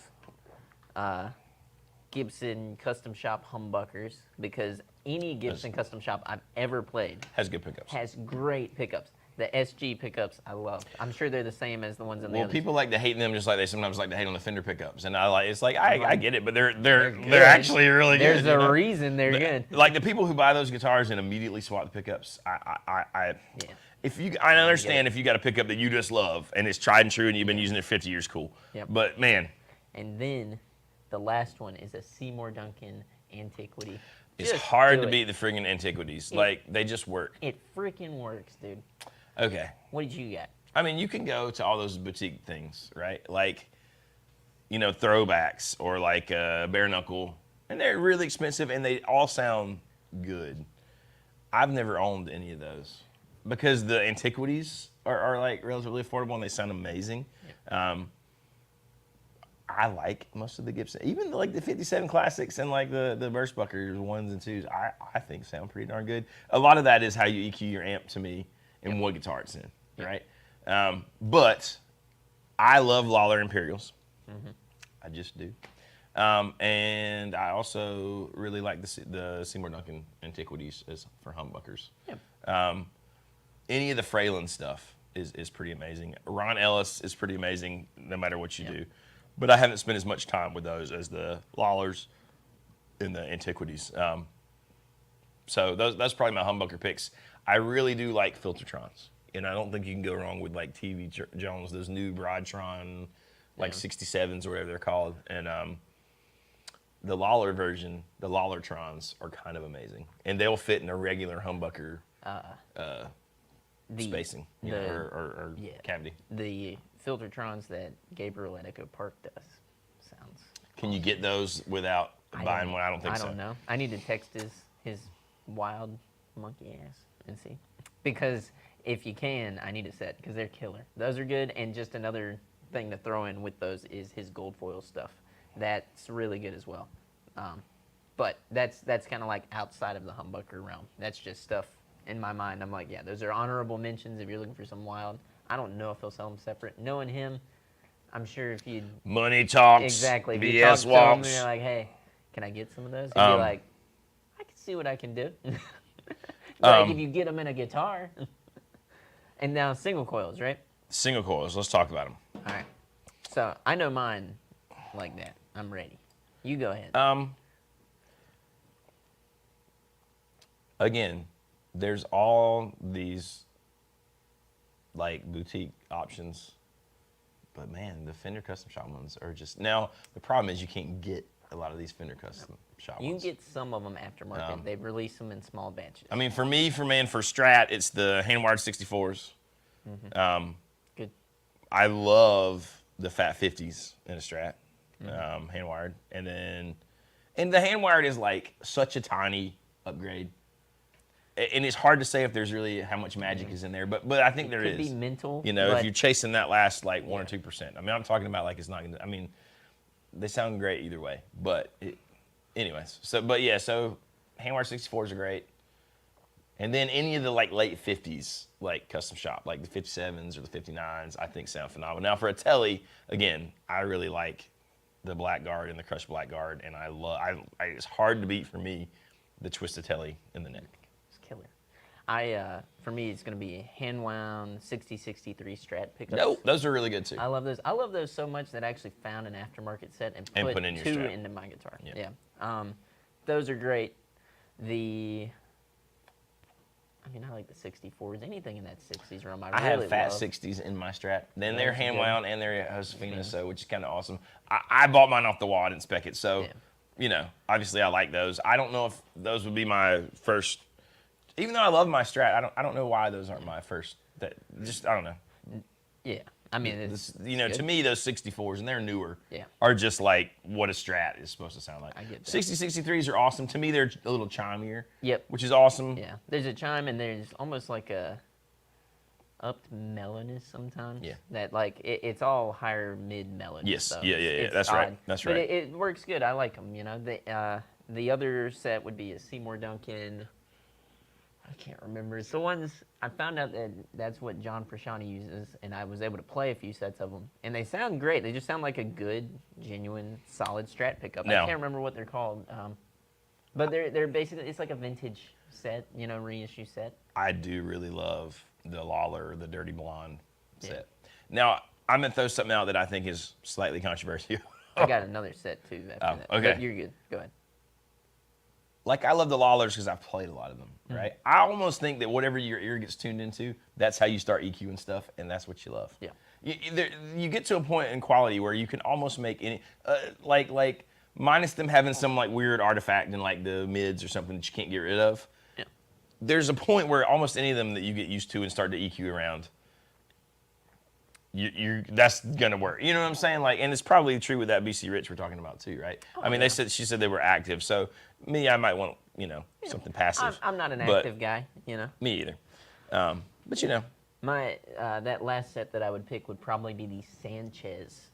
Gibson custom shop humbuckers, because any Gibson custom shop I've ever played Has good pickups. has great pickups. The SG pickups I love. I'm sure they're the same as the ones in the Well, others. people like to hate them just like they sometimes like to hate on the Fender pickups, and I get it, but they're good. actually really There's good. a reason they're good. Like the people who buy those guitars and immediately swap the pickups. Yeah. I understand if you got a pickup that you just love and it's tried and true and you've been using it 50 years, cool. Yep. But man, And then the last one is a Seymour Duncan Antiquity. it's Just hard do to it. beat the friggin' Antiquities. Like they just work. It freaking works, dude. Okay. What did you got? I mean, you can go to all those boutique things, right? Like, throwbacks or like bare knuckle, and they're really expensive and they all sound good. I've never owned any of those because the Antiquities are like relatively affordable and they sound amazing. I like most of the Gibson, even like the 57 classics and like the Burstbuckers 1s and 2s. I think sound pretty darn good. A lot of that is how you EQ your amp to me and what guitar it's in, right? But I love Lawler Imperials. Mm-hmm. I just do. And I also really like the Seymour Duncan Antiquities as for humbuckers. Yep. Any of the Fralin stuff is pretty amazing. Ron Ellis is pretty amazing no matter what you do. But I haven't spent as much time with those as the Lawlers and the Antiquities. So that's probably my humbucker picks. I really do like Filtertrons. And I don't think you can go wrong with like TV Jones, those new Broadtron, like 67s or whatever they're called. And the Lawler version, the Lawlertrons are kind of amazing. And they'll fit in a regular humbucker spacing or cavity. The Filtertrons that Gabriel at Echo Park does sounds. Can you get those without buying one? I don't think so. I don't know. I need to text his wild monkey ass and see. Because if you can, I need a set because they're killer. Those are good. And just another thing to throw in with those is his gold foil stuff. That's really good as well. But that's kind of like outside of the humbucker realm. That's just stuff in my mind. I'm like, yeah, those are honorable mentions if you're looking for some wild. I don't know if he'll sell them separate. Knowing him, I'm sure if you'd money talks, exactly if you BS talk to him walks. and you're like, hey, can I get some of those? He'd be like, I can see what I can do. Like if you get them in a guitar. And now single coils, right? Single coils. Let's talk about them. All right. So I know mine like that. I'm ready. You go ahead. Again, there's all these like boutique options, but man, the Fender custom shop ones are just now. The problem is you can't get a lot of these Fender custom shop You can ones. get some of them aftermarket. They've released them in small batches. I mean, for Strat, it's the hand-wired 64s. Good. I love the Fat 50s in a Strat, hand-wired. And the hand-wired is like such a tiny upgrade. And it's hard to say if there's really how much magic is in there, but I think there is. Could be mental. You know, if but you're chasing that last like 1 or 2%. I mean, I'm talking about like it's not gonna. I mean, they sound great either way. But anyways, so hand-wired 64s are great. And then any of the like late 50s like custom shop, like the 57s or the 59s, I think sound phenomenal. Now for a telly, again, I really like the Blackguard and the crushed Blackguard, and it's hard to beat for me the twisted telly in the neck. it's killer. For me, it's going to be hand wound 6063 Strat pickups. No, those are really good too. I love those. I love those so much that I actually found an aftermarket set and put in your two Strat. into my guitar. Yeah. Those are great. I like the 64s. Anything in that 60s realm, I really have fat love. 60s in my Strat. Then Yeah, they're those are hand good. wound and they're Josefina, so which is kind of awesome. I bought mine off the wall. I didn't spec it, so obviously I like those. I don't know if those would be my first. Even though I love my Strat, I don't know why those aren't my first. I don't know. Yeah. I mean, it's good. To me, those 64s, and they're newer, Yeah. are just like what a Strat is supposed to sound like. I get that. 6063s are awesome. To me, they're a little chimier. Yep. Which is awesome. Yeah. There's a chime and there's almost like a upped mellowness sometimes. Yeah. That like it's all higher mid melodies. Yes. So Yeah. it's That's right. odd. That's But right. it works good. I like them. The other set would be a Seymour Duncan. I can't remember. It's the ones I found out that's what John Frusciante uses, and I was able to play a few sets of them, and they sound great. They just sound like a good, genuine, solid Strat pickup. No. I can't remember what they're called, but they're basically it's like a vintage set, reissue set. I do really love the Lawler, the Dirty Blonde set. Now, I'm going to throw something out that I think is slightly controversial. I got another set too after that. okay. But you're good. Go ahead. Like, I love the Lawlers because I've played a lot of them, right? I almost think that whatever your ear gets tuned into, that's how you start EQing stuff, and that's what you love. Yeah. You get to a point in quality where you can almost make any, like minus them having some like weird artifact in like the mids or something that you can't get rid of. Yeah. There's a point where almost any of them that you get used to and start to EQ around, that's gonna work. You know what I'm saying? Like, and it's probably true with that BC Rich we're talking about too, right? I mean, she said they were active. So me, I might want something passive. I'm not an but active guy, Me either. But My that last set that I would pick would probably be the Sanchez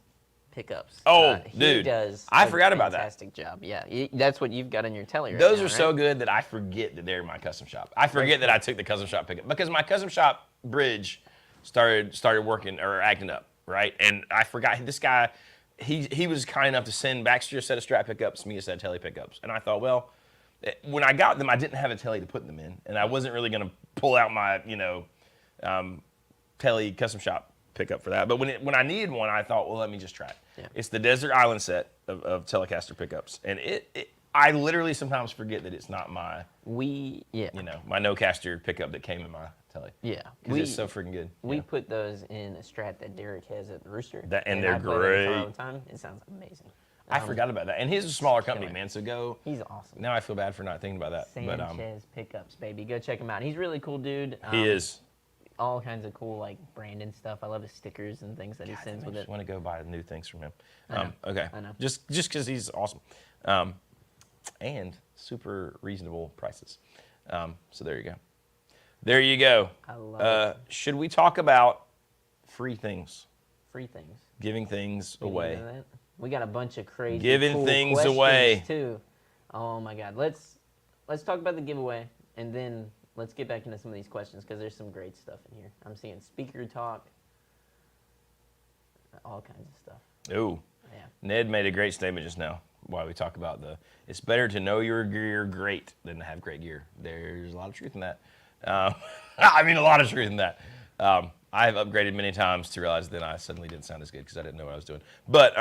pickups. Oh, he dude, does I a forgot about that. Fantastic job. Yeah, that's what you've got on your telly right those now, are so right? good that I forget that they're my custom shop. I forget that I took the custom shop pickup because my custom shop bridge started working or acting up, right? And I forgot this guy. He was kind enough to send Baxter a set of Strat pickups, me a set of telly pickups, and I thought, well, when I got them, I didn't have a telly to put them in, and I wasn't really going to pull out my telly custom shop pickup for that. But when I needed one, I thought, well, let me just try it. Yeah. It's the Desert Island set of Telecaster pickups, and I literally sometimes forget that it's not my my no-caster pickup that came in my telly. Yeah, because it's so freaking good. We put those in a Strat that Derek has at the Rooster, And they're I play that guitar all great. the time. It sounds amazing. I forgot about that, and his is a smaller company, killer. man. So go. He's awesome. Now I feel bad for not thinking about that. Sanchez pickups, baby. Go check him out. He's a really cool dude. He is. All kinds of cool like Brandon stuff. I love his stickers and things that he sends I with just it. want to go buy new things from him. I know. Okay. I know. Just because he's awesome, and super reasonable prices. So there you go. There you go. I love it. Should we talk about free things, Free things. giving things Did you away? know that? We got a bunch of crazy Giving cool things questions, away. too. Oh my God. Let's talk about the giveaway and then let's get back into some of these questions because there's some great stuff in here. I'm seeing speaker talk, all kinds of stuff. Ooh. Yeah. Ned made a great statement just now while we talk about it's better to know your gear great than to have great gear. There's a lot of truth in that. I mean, a lot of truth in that. I have upgraded many times to realize that I suddenly didn't sound as good because I didn't know what I was doing. But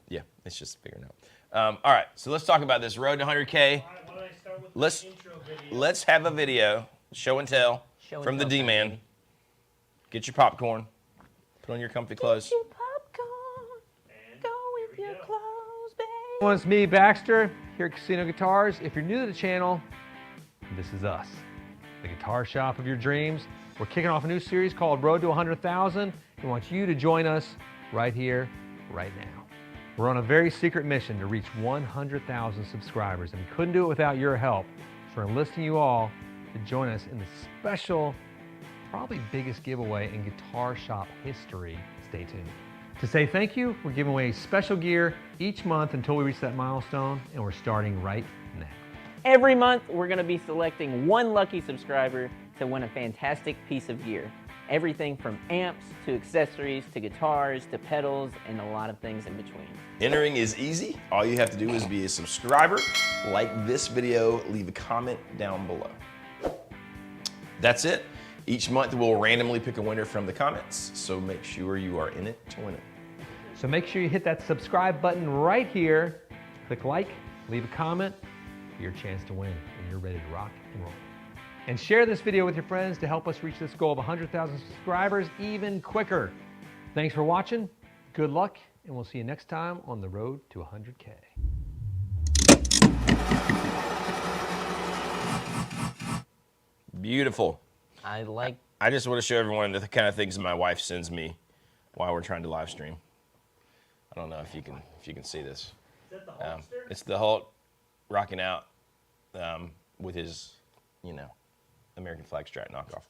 yeah, it's just figuring out. All right, so let's talk about this road to 100K. All right, why don't I start with Let's- the intro video? Let's have a video, show and tell, Show and from the tell, D-Man. baby. Get your popcorn, put on your comfy clothes. Get your popcorn, And go here with we your go. clothes, baby. Well, it's me, Baxter. here at Casino Guitars. If you're new to the channel, this is us, the guitar shop of your dreams. We're kicking off a new series called Road to 100,000. We want you to join us right here, right now. We're on a very secret mission to reach 100,000 subscribers, and we couldn't do it without your help. So we're enlisting you all to join us in the special, probably biggest giveaway in guitar shop history. Stay tuned. To say thank you, we're giving away special gear each month until we reach that milestone, and we're starting right now. Every month, we're going to be selecting one lucky subscriber to win a fantastic piece of gear. Everything from amps to accessories to guitars to pedals and a lot of things in between. Entering is easy. All you have to do is be a subscriber, like this video, leave a comment down below. That's it. Each month we'll randomly pick a winner from the comments, so make sure you are in it to win it. So make sure you hit that subscribe button right here. Click like, leave a comment, your chance to win, and you're ready to rock and roll. And share this video with your friends to help us reach this goal of 100,000 subscribers even quicker. Thanks for watching, good luck, and we'll see you next time on the road to 100K. Beautiful. I just want to show everyone the kind of things my wife sends me while we're trying to live stream. I don't know if you can see this. Is that the Hulkster? It's the Hulk rocking out with his, American flag strap knockoff.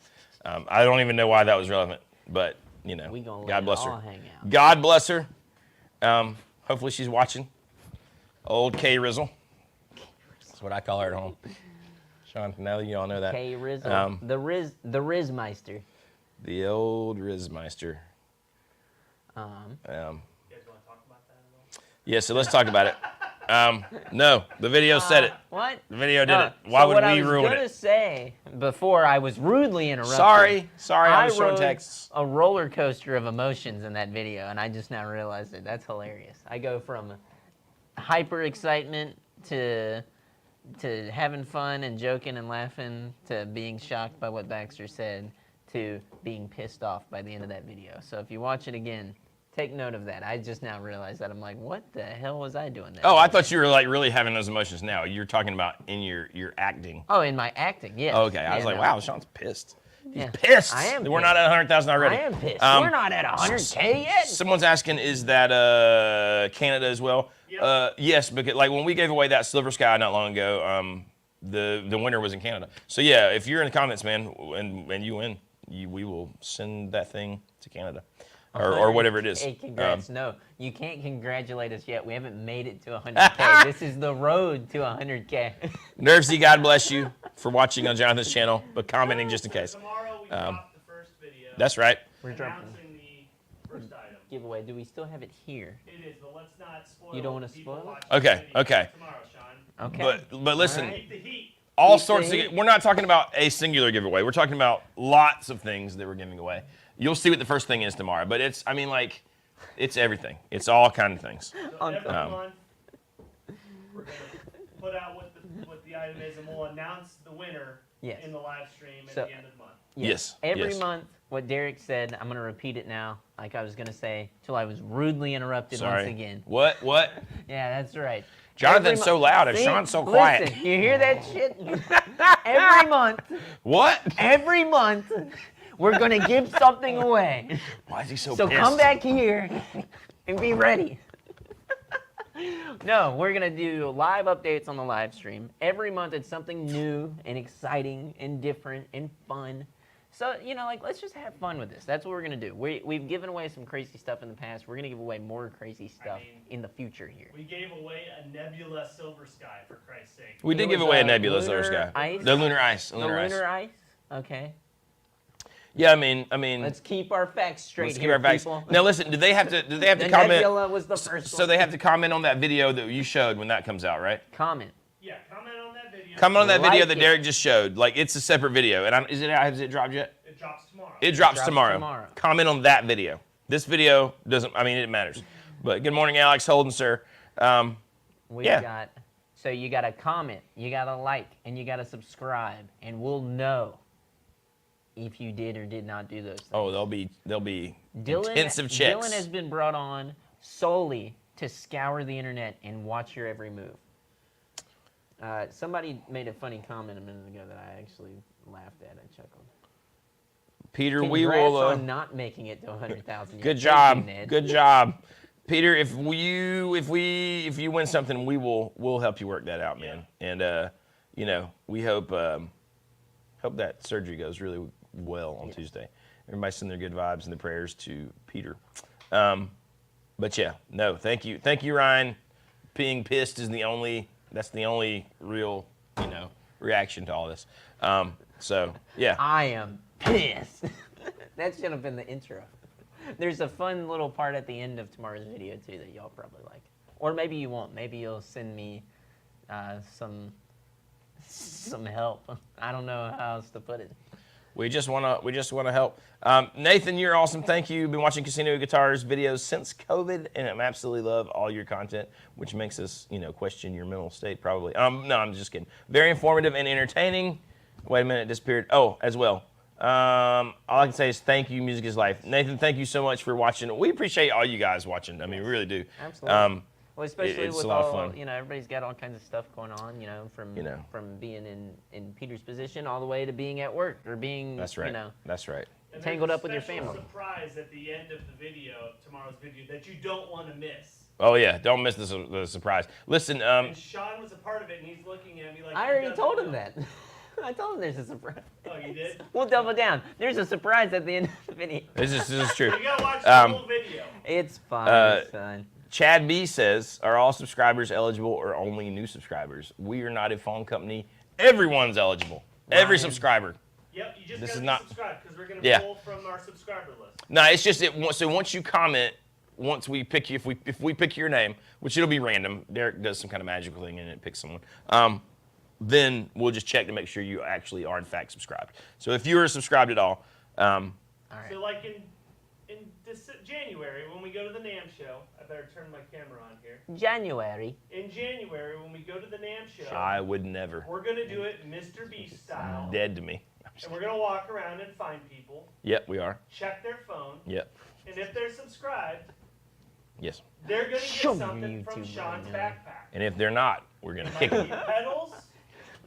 I don't even know why that was relevant, but We gonna God let bless it her. all hang out. God bless her. Hopefully she's watching. Old K Rizzle. That's what I call her at home. Sean, now you all know that. K Rizzle, the Rizmeister. The old Rizmeister. You guys want to talk about that at all? Yeah, so let's talk about it. No, the video said it. What? The video did it. Why so would what we I was ruin gonna it? say before I was rudely interrupted. Sorry, I was showing rode texts. a roller coaster of emotions in that video, and I just now realized it. That's hilarious. I go from hyper excitement to having fun and joking and laughing to being shocked by what Baxter said to being pissed off by the end of that video. So if you watch it again, take note of that. I just now realized that. I'm like, what the hell was I doing that? Oh, I thought you were like really having those emotions now. You're talking about in your acting. Oh, in my acting, yes. Oh, okay, I was Yeah, like, no. wow, Sean's pissed. He's Yeah. pissed. I am We're pissed. not at 100,000 already. I am pissed. Um, We're not at 100K yet. Someone's asking, is that Canada as well? Yep. Yes, because like when we gave away that Silver Sky not long ago, the winner was in Canada. So yeah, if you're in the comments, man, and you win, we will send that thing to Canada, or whatever it is. Hey, congrats. No, you can't congratulate us yet. We haven't made it to 100K. This is the road to 100K. Nervsy, God bless you for watching on Jonathan's channel, but commenting just in case. Tomorrow we drop the first video. That's right. We're dropping announcing the first item. giveaway. Do we still have it here? It is, but let's not spoil. You don't wanna people spoil it? watching Okay, the video okay. Tomorrow, Sean. Okay. But listen, All right. Keep the heat. all Keep sorts of. the heat. We're not talking about a singular giveaway. We're talking about lots of things that we're giving away. You'll see what the first thing is tomorrow. But it's everything. It's all kind of things. So every month we're gonna put out what the item is, and we'll announce the winner Yes. in the live stream at So- the end of the month. Yes, Every yes. month, what Derek said, I'm going to repeat it now, like I was going to say, till I was rudely interrupted Sorry. once again. What? Yeah, that's right. Jonathan's Every so mo- loud and See? Sean's so quiet. Listen, you hear that shit? What? Every month, we're going to give something away. Why is he so So pissed? come back here and be ready. No, we're going to do live updates on the live stream. Every month it's something new and exciting and different and fun. So, let's just have fun with this. That's what we're going to do. We've given away some crazy stuff in the past. We're going to give away more crazy stuff in the future here. We gave away a Nebula Silver Sky, for Christ's sake. We did It give was, away a Nebula lunar Silver Sky. ice? The lunar ice. The lunar ice? Okay. Yeah, I mean. Let's keep our facts straight Let's keep here, our facts. people. Now listen, do they have to The comment? Nebula was the first So one. they have to comment on that video that you showed when that comes out, right? Comment. Yeah, comment on that video. Comment on that video Like that it. Derek just showed. Like it's a separate video, and has it dropped yet? It drops tomorrow. It drops drops tomorrow. tomorrow. Comment on that video. This video doesn't. I mean, it matters. But good morning, Alex Holden, sir. We've Yeah. got, so you got to comment, you got to like, and you got to subscribe, and we'll know if you did or did not do those things. Oh, there'll be intensive checks. Dylan has been brought on solely to scour the internet and watch your every move. Somebody made a funny comment a minute ago that I actually laughed at. I chuckled. Peter, Congrats we will. on not making it to 100,000. Good job. Good job. Peter, if you win something, we'll help you work that out, man. And you know, we hope that surgery goes really well on Tuesday. Everybody send their good vibes and the prayers to Peter. But yeah, no, thank you, Ryan. Being pissed is the only real, you know, reaction to all this. So yeah, I am pissed. That should have been the intro. There's a fun little part at the end of tomorrow's video too that y'all probably like, or maybe you won't. Maybe you'll send me some help. I don't know how else to put it. we just wanna help. Nathan, you're awesome. Thank you. Been watching Casino Guitars videos since COVID, and I absolutely love all your content, which makes us, you know, question your mental state probably. No, I'm just kidding. Very informative and entertaining. Wait a minute, it disappeared. Oh, as well. All I can say is thank you. Music is life. Nathan, thank you so much for watching. We appreciate all you guys watching. I mean, we really do. Absolutely. Well, especially it's with a lot of all, fun. you know, everybody's got all kinds of stuff going on, you know, from being in Peter's position all the way to being at work or being, That's right. you know, That's right. And tangled there's up with your a special family. surprise at the end of the video, tomorrow's video, that you don't want to miss. Oh yeah, don't miss the surprise. Listen, And Sean was a part of it, and he's looking at me like. I he already doesn't told him know. that. I told him there's a surprise. Oh, you did? We'll double down. There's a surprise at the end of the video. this is true. You gotta watch the whole video. It's fine, son. Chad B says, are all subscribers eligible or only new subscribers? We are not a phone company. Everyone's eligible. Every Ryan. subscriber. Yep, you just This gotta is be not- subscribed because we're gonna Yeah. pull from our subscriber list. No, it's just so once you comment, once we pick you, if we pick your name, which it'll be random, Derek does some kind of magical thing and it picks someone. Then we'll just check to make sure you actually are in fact subscribed. So if you are subscribed at all, All right. So like in this January when we go to the NAMM show, I better turn my camera on here. January. In January when we go to the NAMM show, I would never. we're gonna do it Mr. Beast style, Dead to me. and we're gonna walk around and find people, Yep, we are. check their phone, Yep. and if they're subscribed, Yes. they're gonna Show get me something from YouTube Sean's right now. backpack. And if they're not, we're gonna It kick might them. be pedals.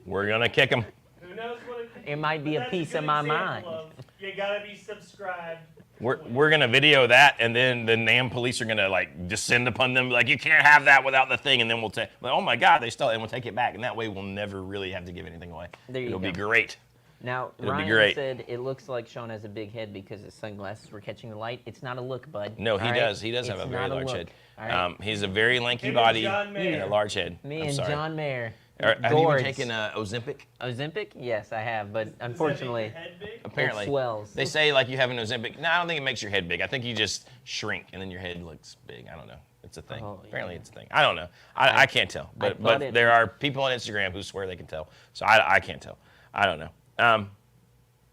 We're gonna kick them. Who knows what it could be? It might be But a that's piece good of my example mind. of you gotta be subscribed. We're gonna video that, and then the NAMM police are gonna like descend upon them, like you can't have that without the thing, and then we'll take, like, oh my God, they stole it, and we'll take it back, and that way we'll never really have to give anything away. There you It'll be go. great. Now, It'll be Ryan great. said it looks like Sean has a big head because his sunglasses were catching the light. It's not a look, bud. No, he all right? does. He does have It's a very not large look, head. all right? He's a very lanky Him and body John and Mayer. a large head. Me I'm and sorry. John Mayer. Have you been Gourds. taking Ozempic? Ozempic? Yes, I have, but Does that make unfortunately, your head big? Apparently. it swells. They say like you have an Ozempic. No, I don't think it makes your head big. I think you just shrink and then your head looks big. I don't know. It's a thing. Oh, Apparently yeah. it's a thing. I don't know. I can't tell. But thought it- there are people on Instagram who swear they can tell. So I can't tell. I don't know.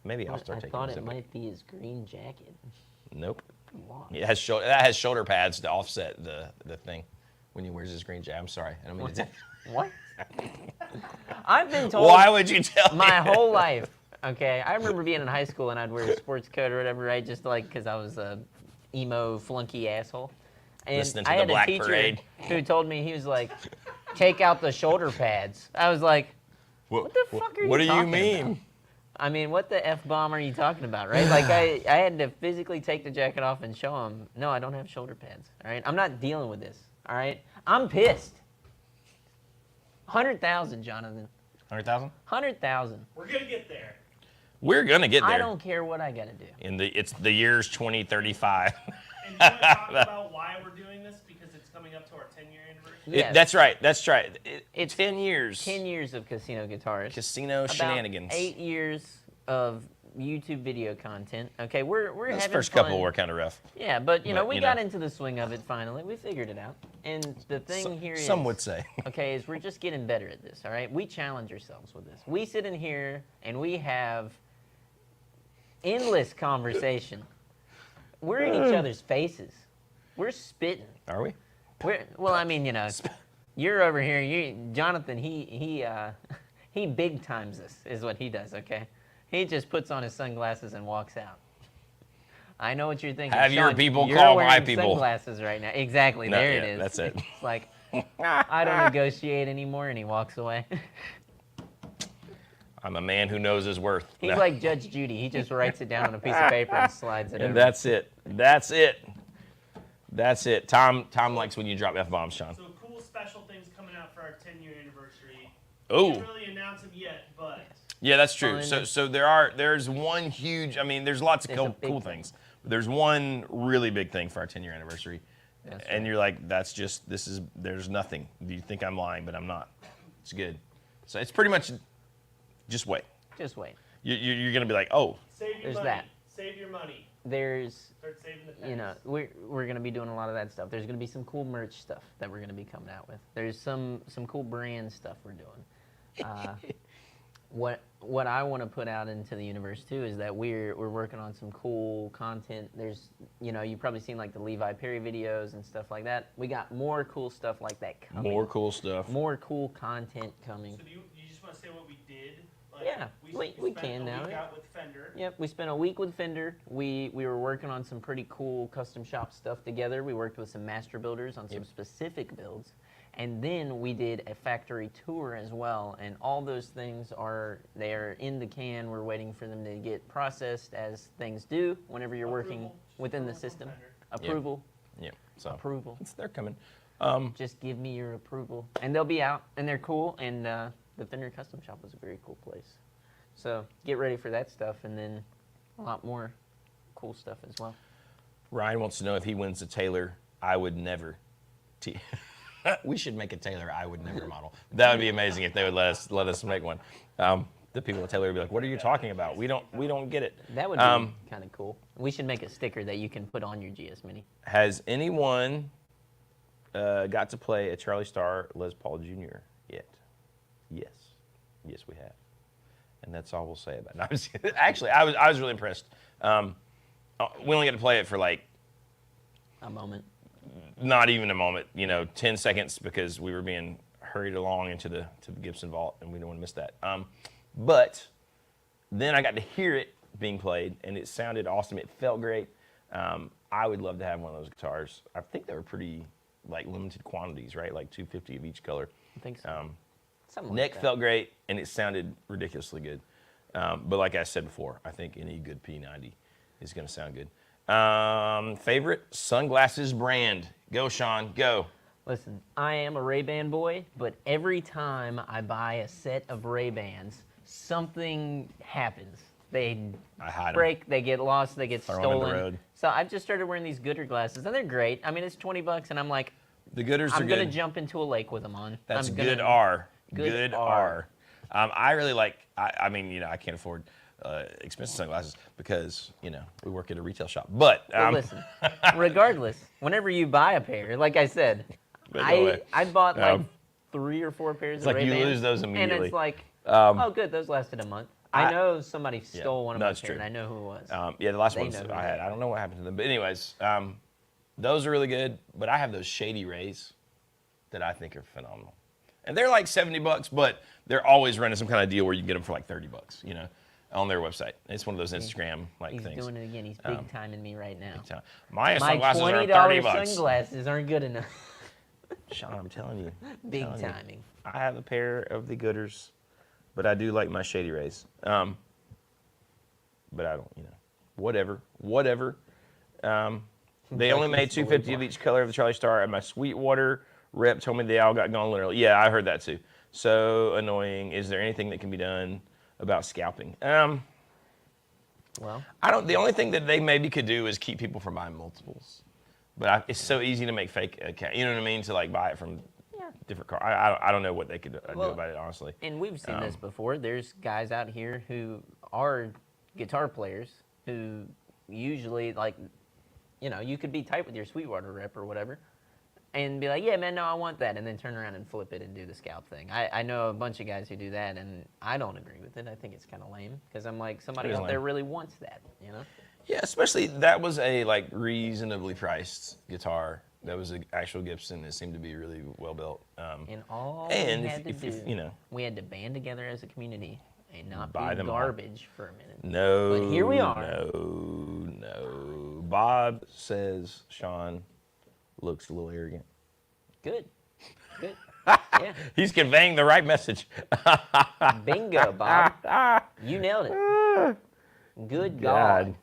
Maybe I'll start I taking thought it Ozempic. might be his green jacket. Nope. Why? It has that has shoulder pads to offset the thing when he wears his green jacket. I'm sorry. I don't mean to. What? I've been told Why would you tell me my that? whole life. Okay, I remember being in high school and I'd wear a sports coat or whatever, right? Just like because I was a emo flunky asshole. And Listening to I the had Black a teacher Parade. who told me, he was like, "Take out the shoulder pads." I was like, What the fuck are you What do you talking mean? about? I mean, what the F bomb are you talking about, right? Like I had to physically take the jacket off and show him, no, I don't have shoulder pads. All right, I'm not dealing with this. All right, I'm pissed. 100,000, Jonathan. 100,000? 100,000. We're gonna get there. We're gonna get there. I don't care what I gotta do. It's the year's 2035. And do you want to talk about why we're doing this? Because it's coming up to our 10-year anniversary. Yes. That's right. That's right. It's 10 years. 10 years of Casino Guitars. Casino About shenanigans. 8 years of YouTube video content. Okay, we're Those having first fun. couple were kind of rough. Yeah, but you know, But, we you got know. into the swing of it finally. We figured it out. And the thing here is, Some would say. okay, is we're just getting better at this, all right? We challenge ourselves with this. We sit in here and we have endless conversation. We're in each other's faces. We're spitting. Are we? Well, I mean, you know, you're over here. Jonathan, he big times this is what he does. Okay, he just puts on his sunglasses and walks out. I know what you're thinking. Have your Sean, people you're call wearing my people. sunglasses right now. Exactly. No, there yeah, it is. that's it. It's like I don't negotiate anymore, and he walks away. I'm a man who knows his worth. He's No. like Judge Judy. He just writes it down on a piece of paper and slides it over. And that's it. That's it. That's it. Tom likes when you drop F-bombs, Sean. So cool special things coming out for our 10-year anniversary. Oh. Can't really announce them yet, but Yeah, that's true. Fun. So there's one huge, I mean, there's lots of There's a cool, big cool thing. things. But there's one really big thing for our 10-year anniversary. That's And right. you're like, there's nothing. You think I'm lying, but I'm not. It's good. So it's pretty much, just wait. Just wait. You're going to be like, oh, save your There's money. that. Save your money. There's, Start saving the pennies. you know, we're gonna be doing a lot of that stuff. There's gonna be some cool merch stuff that we're gonna be coming out with. There's some cool brand stuff we're doing. What I want to put out into the universe too is that we're working on some cool content. There's, you know, you've probably seen like the Levi Perry videos and stuff like that. We got more cool stuff like that coming. more cool stuff. More cool content coming. So do you just want to say what we did? Like, Yeah, we spent can a now, week yeah. out with Fender. Yep, we spent a week with Fender. We were working on some pretty cool custom shop stuff together. We worked with some master builders on some specific builds. And then we did a factory tour as well. And all those things they're in the can. We're waiting for them to get processed as things do whenever you're working Approval. within the Approval from system. Fender. Approval. Yeah. So Approval. they're coming. Just give me your approval. And they'll be out, and they're cool. And the Fender Custom Shop is a very cool place. So get ready for that stuff, and then a lot more cool stuff as well. Ryan wants to know if he wins the Taylor, I would never. We should make a Taylor I would never model. That would be amazing if they would let us make one. The people at Taylor would be like, "What are you talking about? We don't get it." That would be kind of cool. We should make a sticker that you can put on your GS Mini. Has anyone got to play a Charlie Starr Les Paul Jr. yet? Yes, we have, and that's all we'll say about it. No, I'm just kidding. Actually, I was really impressed. We only got to play it for like A moment. not even a moment, 10 seconds, because we were being hurried along into the Gibson vault, and we didn't want to miss that. But then I got to hear it being played, and it sounded awesome. It felt great. I would love to have one of those guitars. I think they were pretty like limited quantities, right? Like 250 of each color. I think so. Something Neck like that. felt great, and it sounded ridiculously good. But like I said before, I think any good P90 is going to sound good. Favorite sunglasses brand? Go, Sean, go. Listen, I am a Ray-Ban boy, but every time I buy a set of Ray-Bans, something happens. They I hide 'em. break, they get lost, they get Throw 'em in the stolen. road. So I've just started wearing these Gooder glasses, and they're great. I mean, it's $20, and I'm like, The Gooders are I'm good. gonna jump into a lake with them on. That's I'm good gonna- R. Good Good R. R. I really like, I mean, I can't afford expensive sunglasses because, we work at a retail shop. But, Well, listen, regardless, whenever you buy a pair, like I said, But no way. I bought like No. 3 or 4 pairs It's of like you Ray-Bans, lose those and immediately. it's like, oh, good, those lasted a month. I know somebody stole one of my that's pair, true. and I know who it was. Yeah, the last They ones know who I they had, are. I don't know what happened to them. But anyways, those are really good. But I have those Shady Rays that I think are phenomenal. And they're like $70, but they're always running some kind of deal where you can get them for like $30, on their website. It's one of those Instagram He's things. doing it again. He's big timing me right now. My My sunglasses are $20 $30. sunglasses aren't good enough. Sean, I'm telling you. Big telling you. timing. I have a pair of the Gooders, but I do like my Shady Rays. But I don't, whatever. They only made 250 of each color of the Charlie Starr, and my Sweetwater rep told me they all got gone literally. Yeah, I heard that too. So annoying. Is there anything that can be done about scalping? Well, I don't. The only thing that they maybe could do is keep people from buying multiples. But it's so easy to make fake account. You know what I mean? To like buy it from yeah. different cars. I don't know what they could do Well, about it, honestly. And we've seen this before. There's guys out here who are guitar players who usually, like, you could be tight with your Sweetwater rep or whatever and be like, yeah, man, no, I want that, and then turn around and flip it and do the scalp thing. I know a bunch of guys who do that, and I don't agree with it. I think it's kind of lame because I'm like, somebody It is out there lame. really wants that, Yeah, especially that was a like reasonably priced guitar. That was an actual Gibson. It seemed to be really well built. And all And we if- had to if- do, if, we had to band together as a community and not Buy be them all. garbage for a minute. No. But here we are. No. Bob says Sean looks a little arrogant. Good. Good. Yeah. He's conveying the right message. Bingo, Bob. You nailed it. Good God.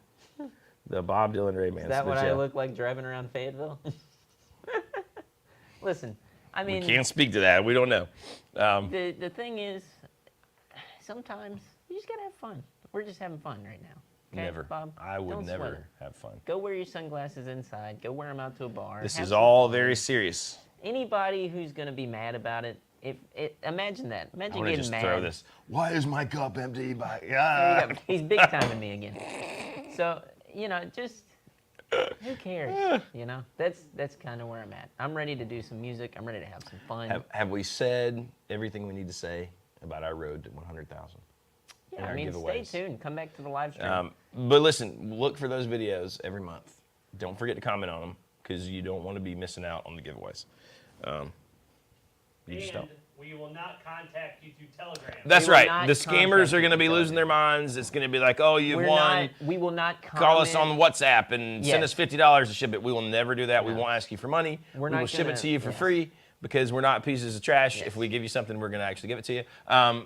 The Bob Dylan Ray man. Is that what I look like driving around Fayetteville? Listen, I mean, We can't speak to that. We don't know. the thing is, sometimes you just gotta have fun. We're just having fun right now. Okay, Never. Bob? I would Don't sweat never it. have fun. Go wear your sunglasses inside. Go wear them out to a bar. This have is some all fun. very serious. Anybody who's gonna be mad about it, imagine that. I Imagine want to getting just mad. throw this. Why is my cup empty? There you go. He's big timing me again. So, just who cares? That's kind of where I'm at. I'm ready to do some music. I'm ready to have some fun. Have we said everything we need to say about our road to 100,000? Yeah, our stay giveaways? tuned. Come back to the live stream. But listen, look for those videos every month. Don't forget to comment on them because you don't want to be missing out on the giveaways. You just And don't. we will not contact you through Telegram. That's We will right. not The scammers contact are going to you be through losing their minds. It's going to be like, oh, you've We're won. not. We will not comment. Call us on WhatsApp and send us Yes. $50 to ship it. We will never do that. We No. won't ask you for money. We're we not will ship it gonna- to you for yes. free because we're not pieces of trash. Yes. If we give you something, we're going to actually give it to you.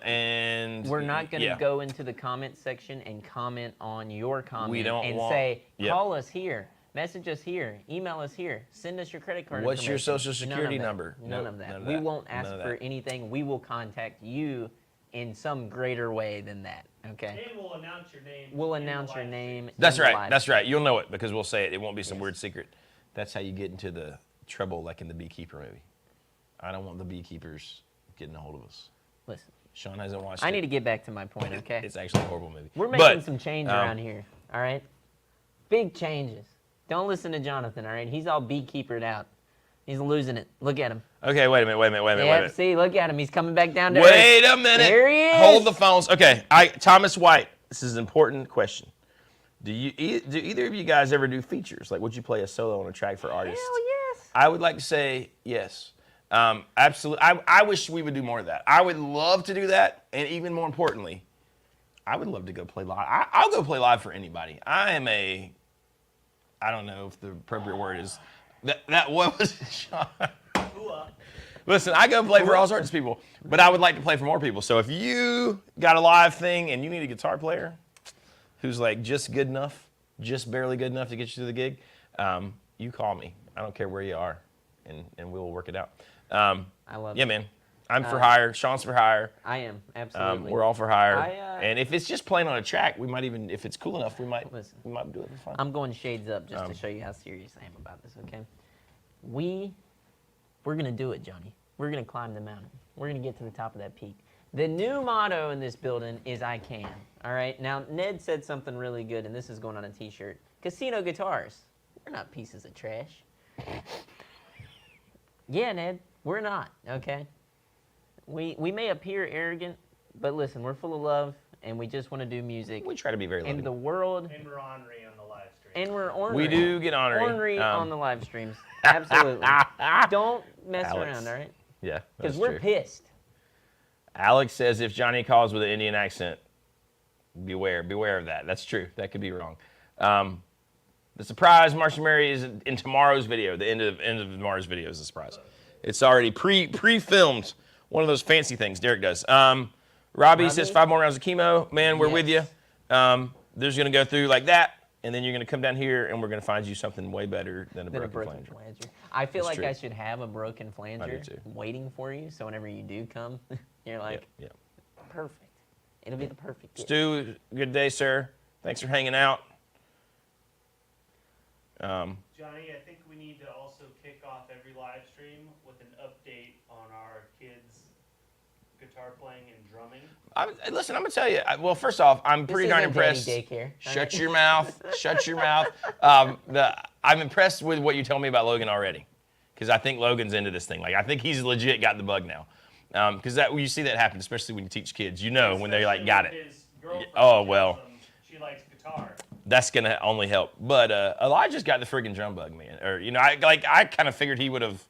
And We're not going to yeah. go into the comment section and comment on your comment don't and want- say, Yep. call us here, message us here, email us here, send us your credit card What's your information. Social None of Security that. number? None Nope, of that. none of We that. won't ask None of for that. anything. We will contact you in some greater way than that, okay? And we'll announce your name. We'll in the announce your live name. That's in the right. live That's stream. right. You'll know it because we'll say it. It won't be some Yes. weird secret. That's how you get into the trouble like in the Beekeeper movie. I don't want the beekeepers getting a hold of us. Listen, Sean hasn't watched it. I need to get back to my point, okay? It's actually a horrible movie. We're making But, some change um, around here, all right? Big changes. Don't listen to Jonathan, all right? He's all beekeepered out. He's losing it. Look at him. Okay, wait a minute. Yeah, see, look at him. He's coming back down to Wait earth. a minute. There he is. Hold the phones. Okay, Thomas White. This is an important question. Do either of you guys ever do features? Like, would you play a solo on a track for artists? Hell yes. I would like to say yes. Absolutely. I wish we would do more of that. I would love to do that, and even more importantly, I would love to go play live. I'll go play live for anybody. I don't know if the appropriate word is that. What was it, Sean? Listen, I go play for all sorts of people, but I would like to play for more people. So if you got a live thing and you need a guitar player who's like just good enough, just barely good enough to get you to the gig, you call me. I don't care where you are, and we'll work it out. I love Yeah, it. man. I'm for hire. Sean's for hire. I am, absolutely. We're all for hire. I, and if it's just playing on a track, we might even, if it's cool enough, we might Listen. do it for fun. I'm going shades up just to show you how serious I am about this, okay? We're going to do it, Johnny. We're going to climb the mountain. We're going to get to the top of that peak. The new motto in this building is I can, all right? Now, Ned said something really good, and this is going on a t-shirt. Casino guitars. We're not pieces of trash. Yeah, Ned, we're not, okay? We may appear arrogant, but listen, we're full of love, and we just want to do music. We try to be very loving. And the world, And we're ornery on the live stream. and we're ornery. We do get ornery. Ornery on the live streams. Absolutely. Don't mess Alex. around, all right? Yeah, Because that's we're true. pissed. Alex says if Johnny calls with an Indian accent, beware of that. That's true. That could be wrong. The surprise, Marcia Mary, is in tomorrow's video. The end of tomorrow's video is a surprise. It's already pre-filmed. One of those fancy things Derek does. Robbie says 5 more rounds of chemo. Man, we're with you. Yes. There's going to go through like that, and then you're going to come down here, and we're going to find you something way better than a Than a broken broken flanger. flanger. I feel It's like true. I should have a broken flanger too. waiting for you, so whenever you do come, you're like, Yeah. perfect. It'll be the perfect gift. Stu, good day, sir. Thanks for hanging out. Johnny, I think we need to also kick off every live stream with an update on our kids' guitar playing and drumming. Listen, I'm going to tell you. Well, first off, I'm This pretty darn isn't daddy impressed. daycare. Shut your mouth. Shut your mouth. I'm impressed with what you tell me about Logan already, because I think Logan's into this thing. Like, I think he's legit got the bug now. Because you see that happen, especially when you teach kids. You know when they like got it. His girlfriend Oh, tells well. him she likes guitar. That's gonna only help. But Elijah's got the friggin' drum bug, man. Or I kind of figured he would have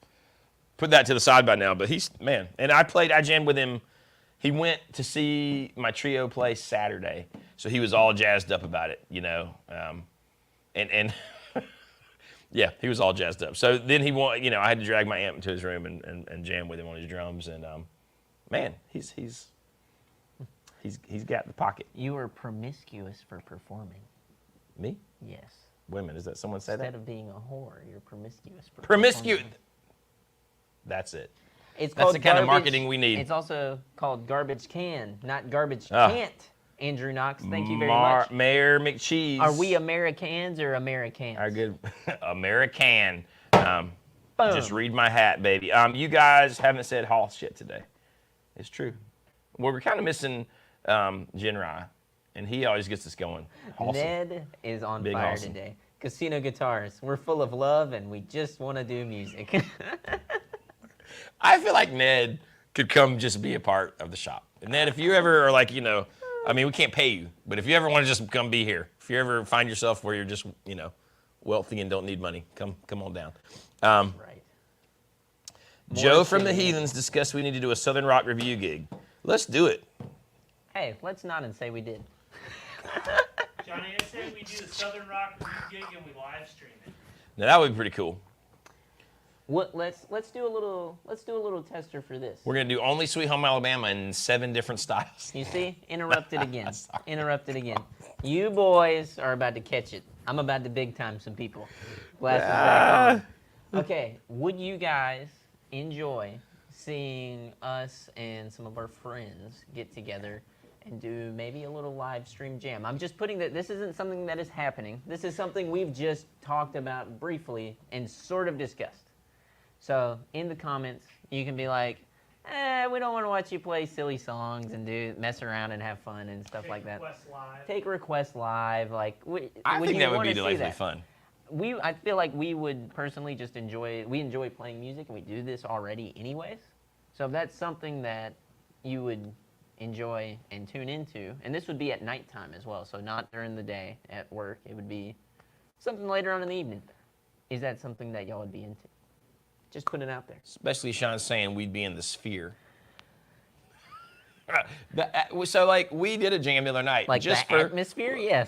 put that to the side by now. But he's man. And I jammed with him. He went to see my trio play Saturday, so he was all jazzed up about it, you know. And Yeah, he was all jazzed up. So then I had to drag my amp into his room and jam with him on his drums. And man, he's got the pocket. You were promiscuous for performing. Me? Yes. Women, is that someone say Instead that? of being a whore, you're promiscuous for Promiscuous. performing. That's it. It's That's called the kind of garbage- marketing we need. It's also called garbage can, not garbage Ah. can't. Andrew Knox, thank you very much. Mayor McCheese. Are we Americans or Americans? Our good American. Boom. Just read my hat, baby. You guys haven't said Hoss shit today. It's true. Well, we're kind of missing Jen Rye, and he always gets us going. Hawson. Ned is on Big fire Hawson. today. Casino Guitars. We're full of love and we just want to do music. I feel like Ned could come just be a part of the shop. And Ned, if you ever are like, I mean, we can't pay you, but if you ever want to just come be here, if you ever find yourself where you're just, wealthy and don't need money, come on down. Right. Joe More from the activity. Heathens discussed we need to do a Southern Rock review gig. Let's do it. Hey, let's nod and say we did. Johnny, I say we do the Southern Rock review gig and we live stream it. Now that would be pretty cool. Let's do a little tester for this. We're gonna do only Sweet Home Alabama in 7 different styles. You see? Interrupted again. Sorry. Interrupted again. You boys are about to catch it. I'm about to big time some people. Glasses back on. Okay, would you guys enjoy seeing us and some of our friends get together and do maybe a little live stream jam? I'm just putting that this isn't something that is happening. This is something we've just talked about briefly and sort of discussed. So in the comments, you can be like, we don't want to watch you play silly songs and mess around and have fun and stuff like that. Request live. Take requests live. Like, I think that would be see delightfully that? fun. I feel like we would personally just we enjoy playing music and we do this already anyways. So if that's something that you would enjoy and tune into, and this would be at nighttime as well, so not during the day at work, it would be something later on in the evening. Is that something that y'all would be into? Just put it out there. Especially Sean saying we'd be in the sphere. So like we did a jam the other night. Like just the for atmosphere, yes.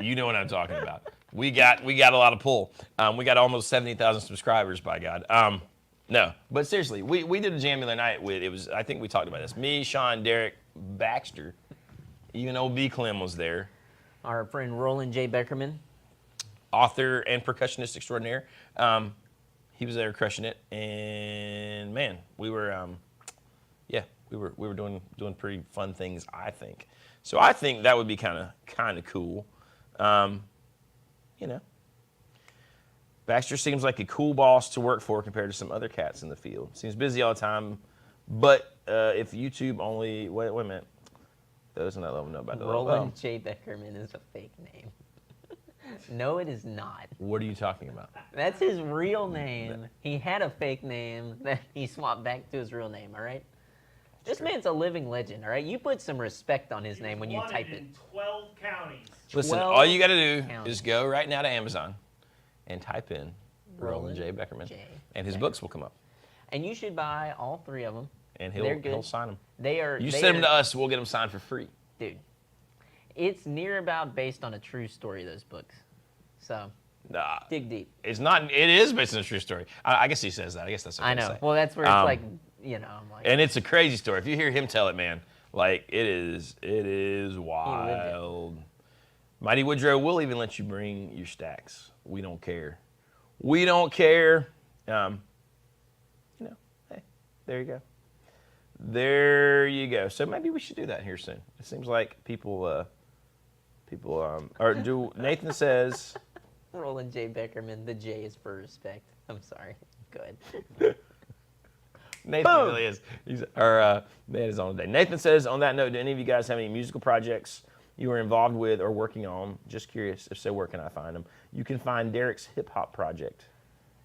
You know what I'm talking about. We got a lot of pull. We got almost 70,000 subscribers, by God. No, but seriously, we did a jam the other night I think we talked about this. Me, Sean, Derek, Baxter, even old B. Clem was there. Our friend Roland J. Beckerman. Author and percussionist extraordinaire. He was there crushing it, and man, we were we were doing pretty fun things, I think. So I think that would be kind of cool. Baxter seems like a cool boss to work for compared to some other cats in the field. Seems busy all the time, but if YouTube only wait a minute, those in that level know about the Roland J. Beckerman is a fake name. No, it is not. What are you talking about? That's his real name. He had a fake name that he swapped back to his real name, all right? This man's a living legend, all right? You put some respect on his name when you Wanted type it. in 12 counties. Listen, 12 all you got to do counties. is go right now to Amazon and type in Roland J. Beckerman, J. and his books will come up, And you should buy all 3 of them. and They're good. he'll sign them. They are. You they send them are- to us, we'll get them signed for free. Dude, it's near about based on a true story, those books. So, Nah, dig deep. it's not. It is based on a true story. I guess he says that. I guess that's okay I to know. say. Well, that's where it's Um, like, I'm like, And it's a crazy story. If you hear him tell it, man, like it is wild. Mighty Woodrow will even let you bring your stacks. We don't care. We don't care. Hey, there you go. There you go. So maybe we should do that here soon. It seems like people, or do Nathan says. Roland J. Beckerman, the J is for respect. I'm sorry. Good. Nathan Boom. really is. Man is on today. Nathan says, on that note, do any of you guys have any musical projects you are involved with or working on? Just curious. If so, where can I find them? You can find Derek's hip hop project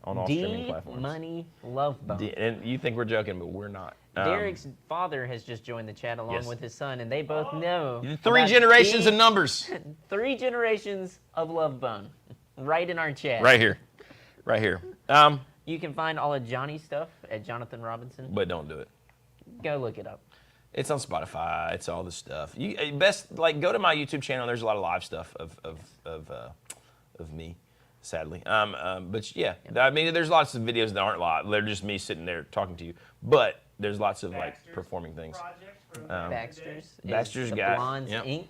on all streaming D platforms. Money Love Bone. And you think we're joking, but we're not. Derek's father has just joined the chat along Yes. with his son, and they both know 3 about generations D- of numbers. 3 generations of Love Bone, right in our chat. Right here. Right here. You can find all of Johnny's stuff at Jonathan Robinson. But don't do it. Go look it up. It's on Spotify. It's all this stuff. You go to my YouTube channel. There's a lot of live stuff of of me, sadly. But yeah, I mean, there's lots of videos that aren't live. They're just me sitting there talking to you. But there's lots of like Baxter's performing things. project from Baxter's. Baxter's the got- Blonde's yep. Ink.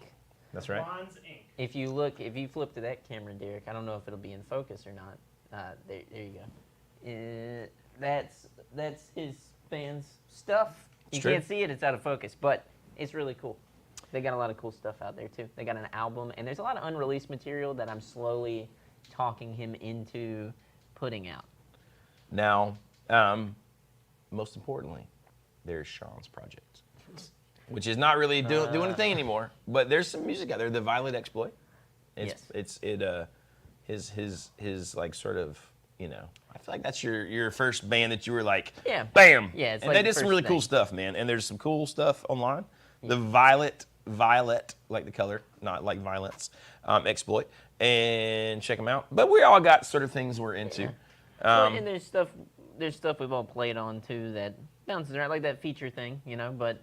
That's right. Bronze ink. If you flip to that camera, Derek, I don't know if it'll be in focus or not. There you go. That's his band's stuff. You It's true. can't see it; it's out of focus, but it's really cool. They got a lot of cool stuff out there too. They got an album, and there's a lot of unreleased material that I'm slowly talking him into putting out. Now, most importantly, there's Sean's project, which is not really doing anything anymore. But there's some music out there. The Violet Exploit. It's his like sort of, you know. I feel like that's your first band that you were like, Yeah. bam. Yeah, it's and like they the did some first really cool thing. stuff, man. And there's some cool stuff online. The Violet, like the color, not like violence, Exploit, and check them out. But we all got sort of things we're into. Well, and there's stuff we've all played on too that bounces around, like that feature thing, you know. But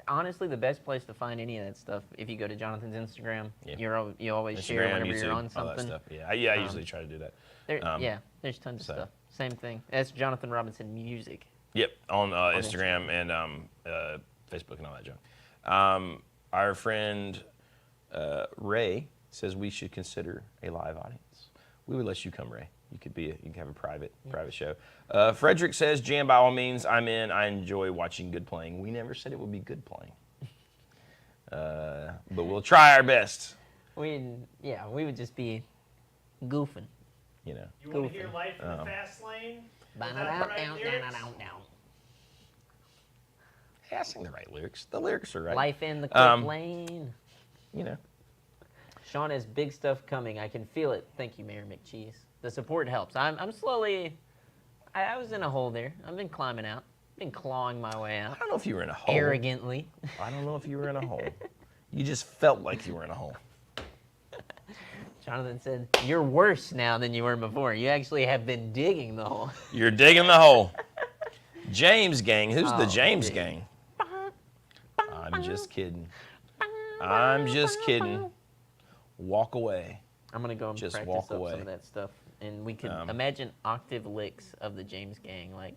honestly, the best place to find any of that stuff, if you go to Jonathan's Instagram, Yeah. you always share Instagram, whenever YouTube, you're on all that something. stuff. Yeah, I usually try to do that. There's tons of so. stuff. Same thing. That's Jonathan Robinson Music. Yep, on Instagram and Facebook and all that junk. Our friend Ray says we should consider a live audience. We would let you come, Ray. You can have a private show. Frederick says, "Jam by all means. I'm in. I enjoy watching good playing." We never said it would be good playing, but we'll try our best. We would just be goofing. You know. You want to Goofy. hear Life in the Fast Lane? Without the right lyrics? Hey, I sing the right lyrics. The lyrics are right. Life in the quick lane. You know. Sean has big stuff coming. I can feel it. Thank you, Mayor McCheese. The support helps. I'm slowly. I was in a hole there. I've been climbing out. Been clawing my way out. I don't know if you were in a hole. Arrogantly. I don't know if you were in a hole. You just felt like you were in a hole. Jonathan said, "You're worse now than you were before. You actually have been digging the hole." You're digging the hole. James gang. Who's the Oh, James dude. gang? I'm just kidding. I'm just kidding. Walk away. I'm gonna go and Just practice walk up away. some of that stuff, and we could imagine octave licks of the James gang, like.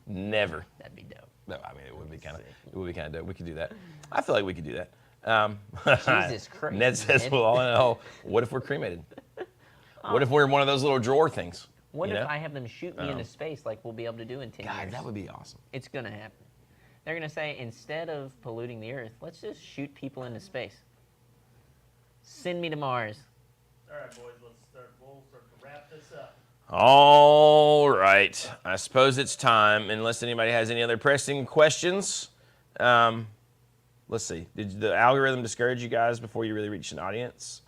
Never. That'd be dope. No, I mean it would be kind of dope. We could do that. I feel like we could do that. Jesus Christ, Ned says, Ned. "Well, all in all, what if we're cremated? What if we're one of those little drawer things? What you if know? I have them shoot me into space like we'll be able to do in 10 God, years? that would be awesome. It's gonna happen. They're gonna say, instead of polluting the Earth, let's just shoot people into space. Send me to Mars. All right, boys, we'll start to wrap this up. All right. I suppose it's time, unless anybody has any other pressing questions. Let's see. Did the algorithm discourage you guys before you really reached an audience?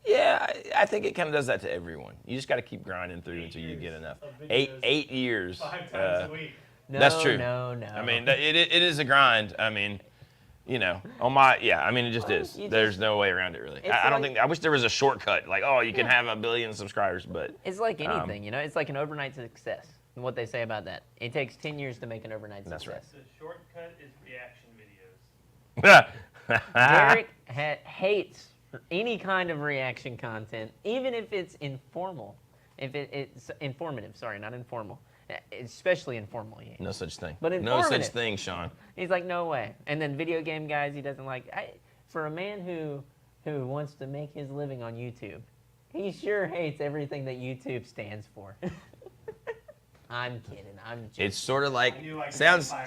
Yeah, I think it kind of does that to everyone. You just got to keep grinding through until you get enough. of videos. 8 years. 5 times a week. No, That's true. No. I mean, it is a grind. I mean, you know, it just is. you There's just- no way around it, really. It's I don't like- think, I wish there was a shortcut. Like, oh, you can have 1 billion subscribers, but It's like anything, you know? It's like an overnight success. And what they say about that. It takes 10 years to make an overnight That's right. success. The shortcut is reaction videos. Derek hates any kind of reaction content, even if it's informal. If it's informative, sorry, not informal. Especially informal. He hates. No such thing. But no such informative. thing, Sean. He's like, no way. And then video game guys, he doesn't like. For a man who wants to make his living on YouTube, he sure hates everything that YouTube stands for. I'm kidding. I'm just. It's sort of like I knew I could sounds get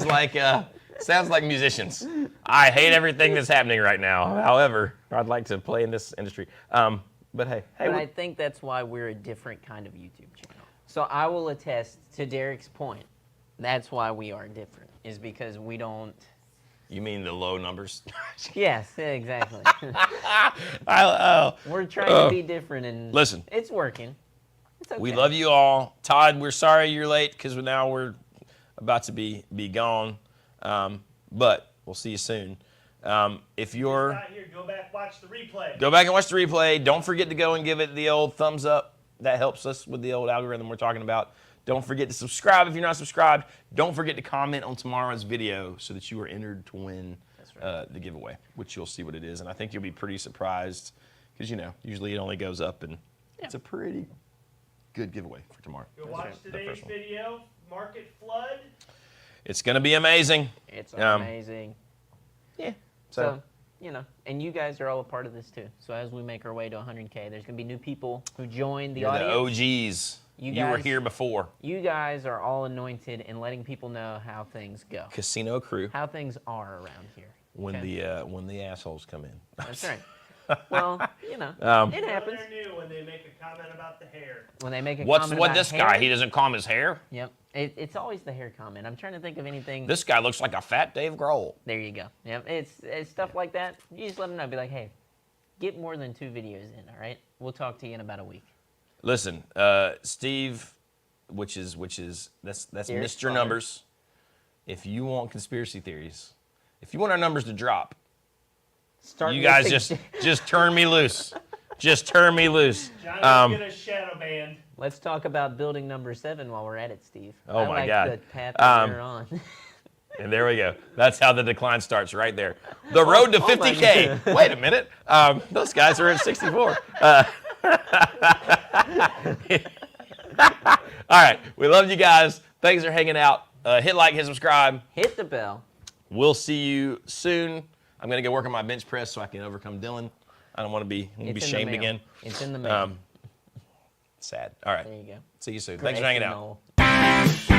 fired. sounds like musicians. I hate everything that's happening right now. However, I'd like to play in this industry. But hey, But I think that's why we're a different kind of YouTube channel. So I will attest to Derek's point. That's why we are different, is because we don't. you mean the low numbers? Yes, exactly. We're trying to be different, and Listen. it's working. It's okay. We love you all. Todd, we're sorry you're late because now we're about to be gone. But we'll see you soon. If you're Not here, go back, watch the replay. go back and watch the replay. Don't forget to go and give it the old thumbs up. That helps us with the old algorithm we're talking about. Don't forget to subscribe if you're not subscribed. Don't forget to comment on tomorrow's video so that you are entered to win the giveaway, which you'll see what it is. And I think you'll be pretty surprised because, usually it only goes up, and it's a pretty good giveaway for tomorrow. Go watch today's video, Market Flood. It's going to be amazing. It's amazing. Yeah. So, and you guys are all a part of this too. So as we make our way to 100K, there's going to be new people who join the You're audience. the OGs. You were here before. You guys are all anointed in letting people know how things go. Casino crew. How things are around here. When okay? when the assholes come in. That's right. Well, it happens. They're new when they make a comment about the hair. When they make a What comment about this hair, guy? He doesn't comb his hair. Yep. It's always the hair comment. I'm trying to think of anything. This guy looks like a fat Dave Grohl. There you go. Yep. It's stuff like that. You just let them know. Be like, hey, get more than 2 videos in. All right. We'll talk to you in about a week. Listen, Steve, which is that's Derek's Mr. father. Numbers. If you want conspiracy theories, if you want our numbers to drop, Start you guys listing- just turn me loose. Just turn me loose. Johnny's get a shadow band. Let's talk about building number 7 while we're at it, Steve. Oh, I my like God. the path that you're on. And there we go. That's how the decline starts right there. The road to oh my 50K. Wait a minute. Those guys are at 64. All right. We love you guys. Thanks for hanging out. Hit like, hit subscribe. Hit the bell. We'll see you soon. I'm going to go work on my bench press so I can overcome Dylan. I don't want to be It's in the shamed mail. again. It's in the mail. Sad. All right. There you go. See you soon. Thanks for hanging out. Grayson Knoll.